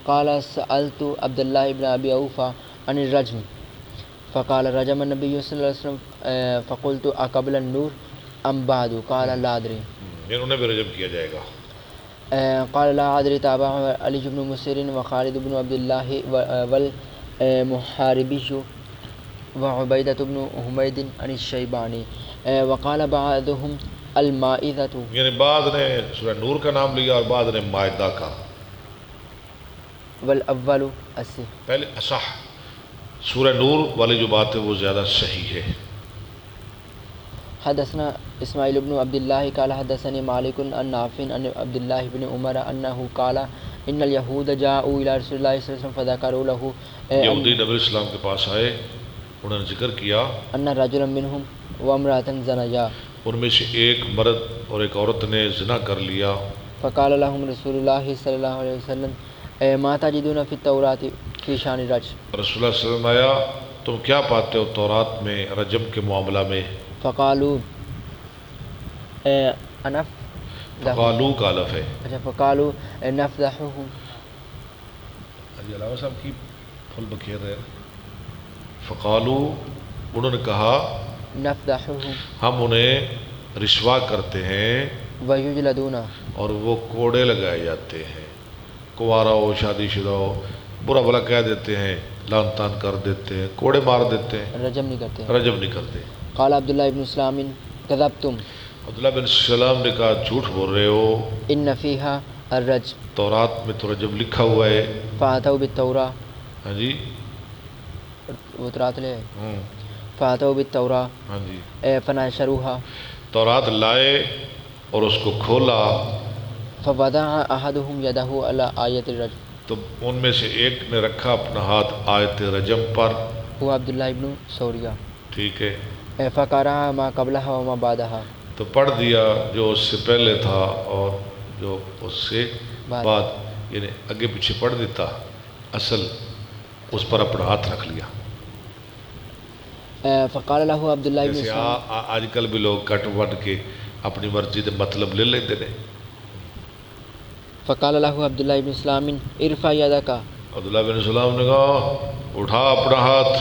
[SPEAKER 2] قال سألت عبد الله بن ابي اوفى عن الرجم فقال رجم النبي صلى الله عليه وسلم فقلت اقبل النور ام بعد قال لا ادري،
[SPEAKER 1] انہوں نے بھی رجم کیا جائے گا۔
[SPEAKER 2] قال لا ادري تابعه علي بن مسير وخالد بن عبد الله والمحاربي وعبيدة بن حميد عن الشيباني وقال بعضهم المائدة،
[SPEAKER 1] یعنی بعد نے سورہ نور کا نام لیا اور بعد نے مائدہ کا۔
[SPEAKER 2] والاول الصحيح،
[SPEAKER 1] پہلے اصح، سورہ نور والی جو بات ہے وہ زیادہ صحیح ہے۔
[SPEAKER 2] حدثنا اسماعیل بن عبد الله قال حدثني مالك عن نافع عن عبد الله بن عمر انه قال ان اليهود جاءوا الى رسول الله صلى الله عليه وسلم فذكروا له
[SPEAKER 1] یہودی نبی علیہ السلام کے پاس آئے، انہوں نے ذکر کیا
[SPEAKER 2] ان رجلا منهم وامرأة زنيا،
[SPEAKER 1] ان میں سے ایک مرد اور ایک عورت نے زنا کر لیا۔
[SPEAKER 2] فقال لهم رسول الله صلى الله عليه وسلم ما تجدون في التوراة في شان الرجم،
[SPEAKER 1] رسول اللہ صلی اللہ علیہ وسلم آیا، تم کیا پاتے ہو تورات میں رجم کے معاملہ میں؟
[SPEAKER 2] فقالوا انف
[SPEAKER 1] فقالو کا لف ہے،
[SPEAKER 2] اچھا، فقالوا نفضحهم،
[SPEAKER 1] علاوہ صاحب کی پھل بکھیر رہے، فقالو انہوں نے کہا
[SPEAKER 2] نفضحهم
[SPEAKER 1] ہم انہیں رسوا کرتے ہیں
[SPEAKER 2] ويجلدون،
[SPEAKER 1] اور وہ کوڑے لگائے جاتے ہیں، کنوارا ہو شادی شدہ ہو برا بھلا کہہ دیتے ہیں، لان تان کر دیتے ہیں، کوڑے مار دیتے ہیں،
[SPEAKER 2] رجم نہیں کرتے۔
[SPEAKER 1] رجم نہیں کرتے۔
[SPEAKER 2] قال عبداللہ ابن سلام کذبتم
[SPEAKER 1] عبداللہ بن سلام نے کہا جھوٹ بول رہے ہو،
[SPEAKER 2] ان فیہا الرجم
[SPEAKER 1] تورات میں تو رجم لکھا ہوا ہے۔
[SPEAKER 2] فاتوا بالتوراة،
[SPEAKER 1] ہاں جی،
[SPEAKER 2] وہ تورات لے فاتوا بالتوراة
[SPEAKER 1] ہاں جی،
[SPEAKER 2] فنشروها،
[SPEAKER 1] تورات لائے اور اس کو کھولا
[SPEAKER 2] فوضع احدهم يده على آیت الرجم،
[SPEAKER 1] تو ان میں سے ایک نے رکھا اپنا ہاتھ آیت رجم پر،
[SPEAKER 2] هو عبداللہ ابن سوریہ،
[SPEAKER 1] ٹھیک ہے،
[SPEAKER 2] فقرأ ما قبلها وما بعدها،
[SPEAKER 1] تو پڑھ دیا جو اس سے پہلے تھا اور جو اس سے بعد، یعنی آگے پیچھے پڑھ دیتا، اصل اس پر اپنا ہاتھ رکھ لیا۔
[SPEAKER 2] فقال له عبداللہ ابن
[SPEAKER 1] جیسے
[SPEAKER 2] سلام،
[SPEAKER 1] آج کل بھی لوگ کٹ وٹ کے اپنی مرضی سے مطلب لے لیتے ہیں۔
[SPEAKER 2] فقال له عبداللہ ابن سلام ارفع یدک،
[SPEAKER 1] عبداللہ بن سلام نے کہا اٹھا اپنا ہاتھ،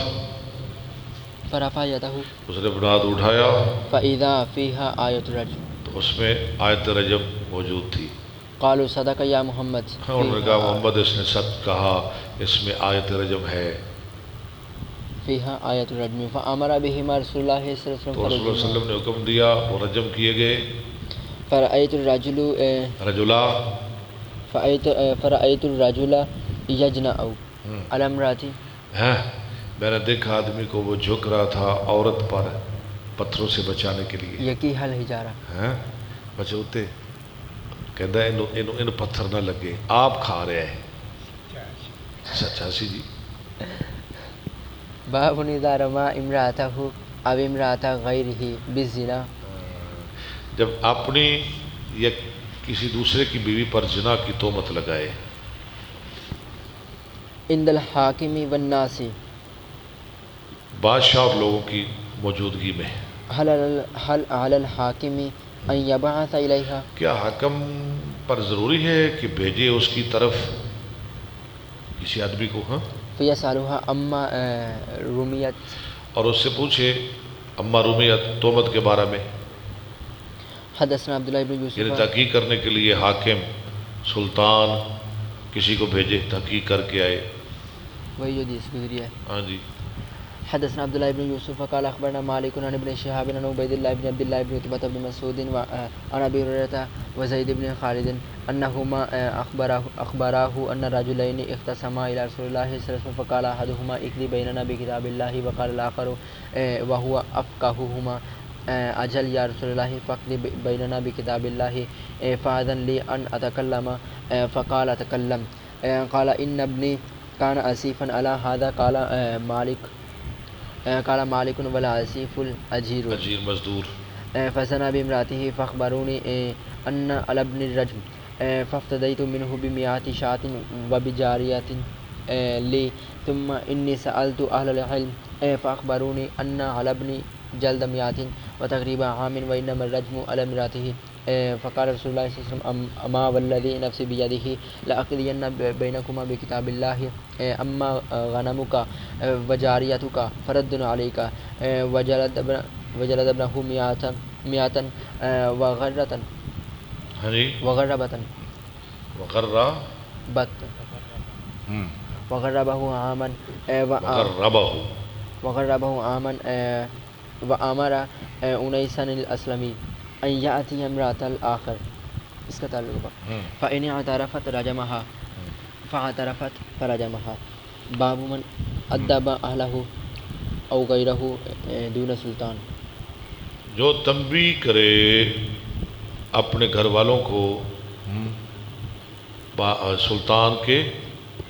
[SPEAKER 2] فرفع یدہ
[SPEAKER 1] اس نے اپنا ہاتھ اٹھایا
[SPEAKER 2] فاذا فیہا آیت الرجم،
[SPEAKER 1] تو اس میں آیت رجم موجود تھی۔
[SPEAKER 2] قالوا صدق یا محمد،
[SPEAKER 1] انہوں نے کہا محمد اس نے سچ کہا، اس میں آیت رجم ہے۔
[SPEAKER 2] فيها آية الرجم فأمر بهما رسول الله صلى الله عليه
[SPEAKER 1] تو رسول اللہ صلی اللہ علیہ
[SPEAKER 2] وسلم
[SPEAKER 1] وسلم نے حکم دیا، وہ رجم کیے گئے.
[SPEAKER 2] فرأيت الرجل
[SPEAKER 1] رجلا
[SPEAKER 2] فرأيت الرجل يجنأ على امرأته.
[SPEAKER 1] ہے، میں نے دیکھا آدمی کو وہ جھک رہا تھا عورت پر پتھروں سے بچانے کے لیے.
[SPEAKER 2] يكيها الحجارة.
[SPEAKER 1] ہیں بچوتے کہتا ہے ان پتھر نہ لگے، آپ کھا رہے ہیں. 86 جی.
[SPEAKER 2] باب إذا رمى امرأته أو امرأة غيره بالزنا.
[SPEAKER 1] جب اپنی یا کسی دوسرے کی بیوی پر زنا کی تہمت لگائے.
[SPEAKER 2] عند الحاکم والناس.
[SPEAKER 1] بادشاہ اور لوگوں کی موجودگی میں.
[SPEAKER 2] هل على الحاکم ان يبعث إليها.
[SPEAKER 1] کیا حاکم پر ضروری ہے کہ بھیجے اس کی طرف کسی آدمی کو؟ ہاں.
[SPEAKER 2] فيسألها أما رميت.
[SPEAKER 1] اور اس سے پوچھے اما رومیت تہمت کے بارے میں.
[SPEAKER 2] حدثنا عبداللہ بن
[SPEAKER 1] یعنی
[SPEAKER 2] یوسف.
[SPEAKER 1] تحقیق کرنے کے لیے حاکم سلطان کسی کو بھیجے تحقیق کر کے آئے.
[SPEAKER 2] وہی جو حدیث گزری ہے.
[SPEAKER 1] ہاں جی.
[SPEAKER 2] حدثنا عبداللہ بن یوسف قال اخبرنا مالک عن ابن شهاب عن عبید اللہ بن عبد الله بن عتبہ بن مسعود عن ابی ہریرہ وزید بن خالد انہما اخبراه ان رجلین اختصما الى رسول الله صلی اللہ علیہ وسلم فقال احدهما اقضي بيننا بكتاب الله وقال الاخر وهو افقههما اجل یا رسول اللہ فاقضي بيننا بكتاب الله فاذن لي ان اتكلم فقال اتكلم قال ان ابني كان اسيفا على هذا قال مالک ولا اسیف الاجیر
[SPEAKER 1] مزدور.
[SPEAKER 2] فزنا بامرأته فاخبروني ان على ابن الرجم فافتديت منه بمئات شاة وبجارية لي ثم اني سألت اهل العلم فاخبروني ان على ابن جلد مئات وتقريب عام وانما الرجم على امرأته. فقال رسول الله صلى الله عليه وسلم اما والذي نفسي بيده لاقضين بينكما بكتاب الله اما غنمك وجاريتك فرد عليك وجلد ابنه مئة وغرة وغربه عاما وامر انيسا الاسلمي ان ياتي امرأة الاخر. اس کا تعلق فإن اعترفت رجمها فاعترفت فرجمها. باب من ادب اهله او غیرہ دون سلطان.
[SPEAKER 1] جو تنبیہ کرے اپنے گھر والوں کو سلطان کے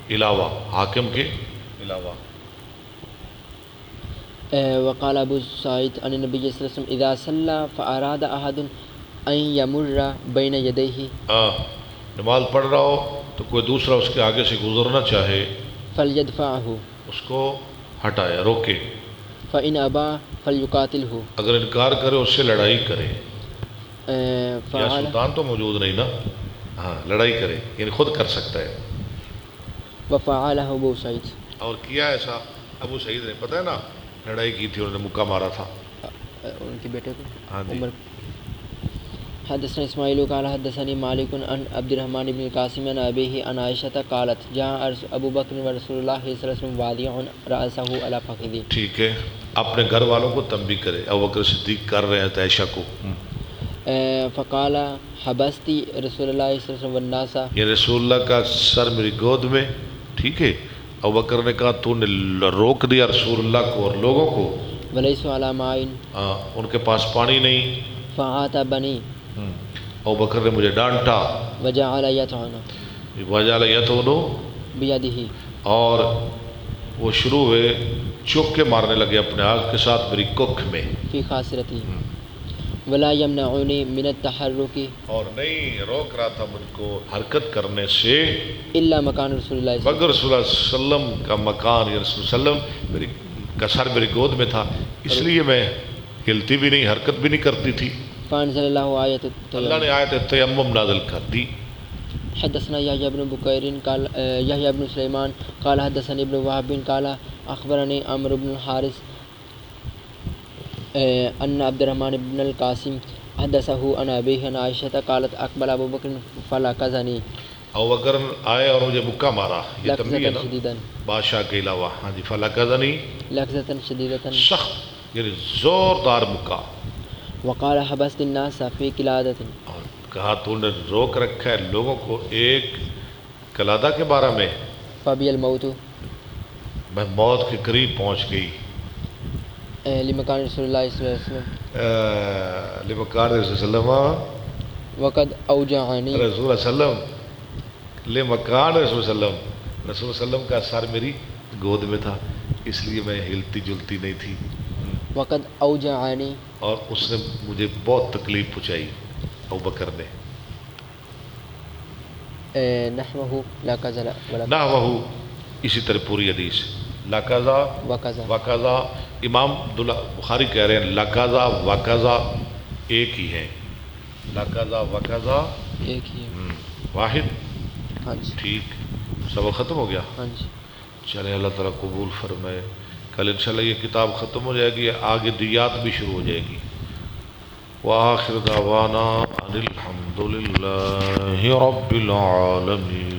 [SPEAKER 1] علاوہ، حاکم کے علاوہ.
[SPEAKER 2] وقال ابو سعید عن النبی صلی اللہ علیہ وسلم اذا صلى فاراد احد ان يمر بين يديه.
[SPEAKER 1] نماز پڑھ رہا ہو تو کوئی دوسرا اس کے آگے سے گزرنا چاہے
[SPEAKER 2] فليدفعه.
[SPEAKER 1] اس کو ہٹائے، روکے.
[SPEAKER 2] فإن ابى فليقاتله.
[SPEAKER 1] اگر انکار کرے اس سے لڑائی کرے. یا
[SPEAKER 2] فعل
[SPEAKER 1] سلطان تو موجود نہیں نا، ہاں لڑائی کرے، یعنی خود کر سکتا ہے.
[SPEAKER 2] وفعله ابو سعید.
[SPEAKER 1] اور کیا ایسا ابو سعید نے، پتہ ہے نا لڑائی کی تھی، انہوں نے مکہ مارا تھا
[SPEAKER 2] ان کے بیٹے کو.
[SPEAKER 1] ہاں جی.
[SPEAKER 2] عمر. حدثنا اسماعیل قال حدثني مالك عن عبد الرحمن بن القاسم عن ابيه عن عائشة قالت جاء ابو بکر ورسول اللہ صلی اللہ علیہ وسلم واضعا رأسه على فخذه.
[SPEAKER 1] ٹھیک ہے، اپنے گھر والوں کو تنبیہ کرے. ابو بکر صدیق کر رہے ہیں عائشہ کو.
[SPEAKER 2] فقال حبست رسول اللہ صلی اللہ علیہ وسلم والناس.
[SPEAKER 1] یہ رسول اللہ کا سر میری گود میں. ٹھیک ہے، ابو بکر نے کہا تو نے روک دیا رسول اللہ کو اور لوگوں کو.
[SPEAKER 2] وليس على ماء.
[SPEAKER 1] ان کے پاس پانی نہیں.
[SPEAKER 2] فعاتبني.
[SPEAKER 1] ابو بکر نے مجھے ڈانٹا.
[SPEAKER 2] وجعل يطعن بيده.
[SPEAKER 1] اور وہ شروع ہوئے چوک کے مارنے لگے اپنے آگ کے ساتھ میری ککھ میں.
[SPEAKER 2] في خاصرتي. ولا يمنعني من التحرك.
[SPEAKER 1] اور نہیں روک رہا تھا مجھ کو حرکت کرنے سے
[SPEAKER 2] الا مکان رسول اللہ صلی اللہ
[SPEAKER 1] مگر رسول اللہ صلی اللہ علیہ وسلم کا مکان، یا رسول اللہ علیہ وسلم میری کا سر میری گود میں تھا، اس لیے میں ہلتی بھی نہیں، حرکت بھی نہیں کرتی تھی.
[SPEAKER 2] فانزل اللہ آیت
[SPEAKER 1] اللہ نے آیت تیمم نازل کر دی.
[SPEAKER 2] حدثنا یحییٰ بن بکیر قال یحییٰ بن سلیمان قال حدثني ابن وهب قال اخبرني عمرو بن الحارث ان عبد الرحمن بن القاسم حدثه عن ابيه عن عائشة قالت اقبل ابو بکر فلکزني.
[SPEAKER 1] ابو بکر آئے اور مجھے مکہ مارا، یہ تنبیہ ہے
[SPEAKER 2] لفظة
[SPEAKER 1] نا
[SPEAKER 2] شديدا
[SPEAKER 1] بادشاہ کے علاوہ. ہاں جی، فلکذنی
[SPEAKER 2] لفظة شديدة
[SPEAKER 1] سخت یعنی زوردار مکہ.
[SPEAKER 2] وقال حبست الناس في قلادة
[SPEAKER 1] اور کہا تو نے روک رکھا ہے لوگوں کو ایک قلادہ کے بارے میں.
[SPEAKER 2] فبي الموت
[SPEAKER 1] میں موت کے قریب پہنچ گئی.
[SPEAKER 2] لمكان رسول الله صلى الله عليه وسلم
[SPEAKER 1] لمکان رسول اللہ
[SPEAKER 2] وقد أوجعني
[SPEAKER 1] رسول اللہ صلی اللہ علیہ وسلم لمکان رسول صلی اللہ علیہ وسلم. رسول صلی اللہ علیہ وسلم کا سر میری گود میں تھا، اس لیے میں ہلتی جلتی نہیں تھی.
[SPEAKER 2] وقد أوجعني
[SPEAKER 1] اور اس نے مجھے بہت تکلیف پہنچائی ابو بکر نے.
[SPEAKER 2] نحوه لا كذا ولا
[SPEAKER 1] نہ وہ اسی طرح پوری حدیث لقضا
[SPEAKER 2] وكذا
[SPEAKER 1] وقضا. امام بخاری کہہ رہے ہیں لقضا وقضا ایک ہی ہے. لقضا وقضا
[SPEAKER 2] ایک ہی ہے.
[SPEAKER 1] واحد.
[SPEAKER 2] ہاں جی
[SPEAKER 1] ٹھیک، سب ختم ہو گیا.
[SPEAKER 2] ہاں جی.
[SPEAKER 1] چلے اللہ تعالیٰ قبول فرمائے. کل انشاءاللہ یہ کتاب ختم ہو جائے گی، آگے دیات بھی شروع ہو جائے گی. وآخر دعوانا ان الحمد للہ رب العالمین.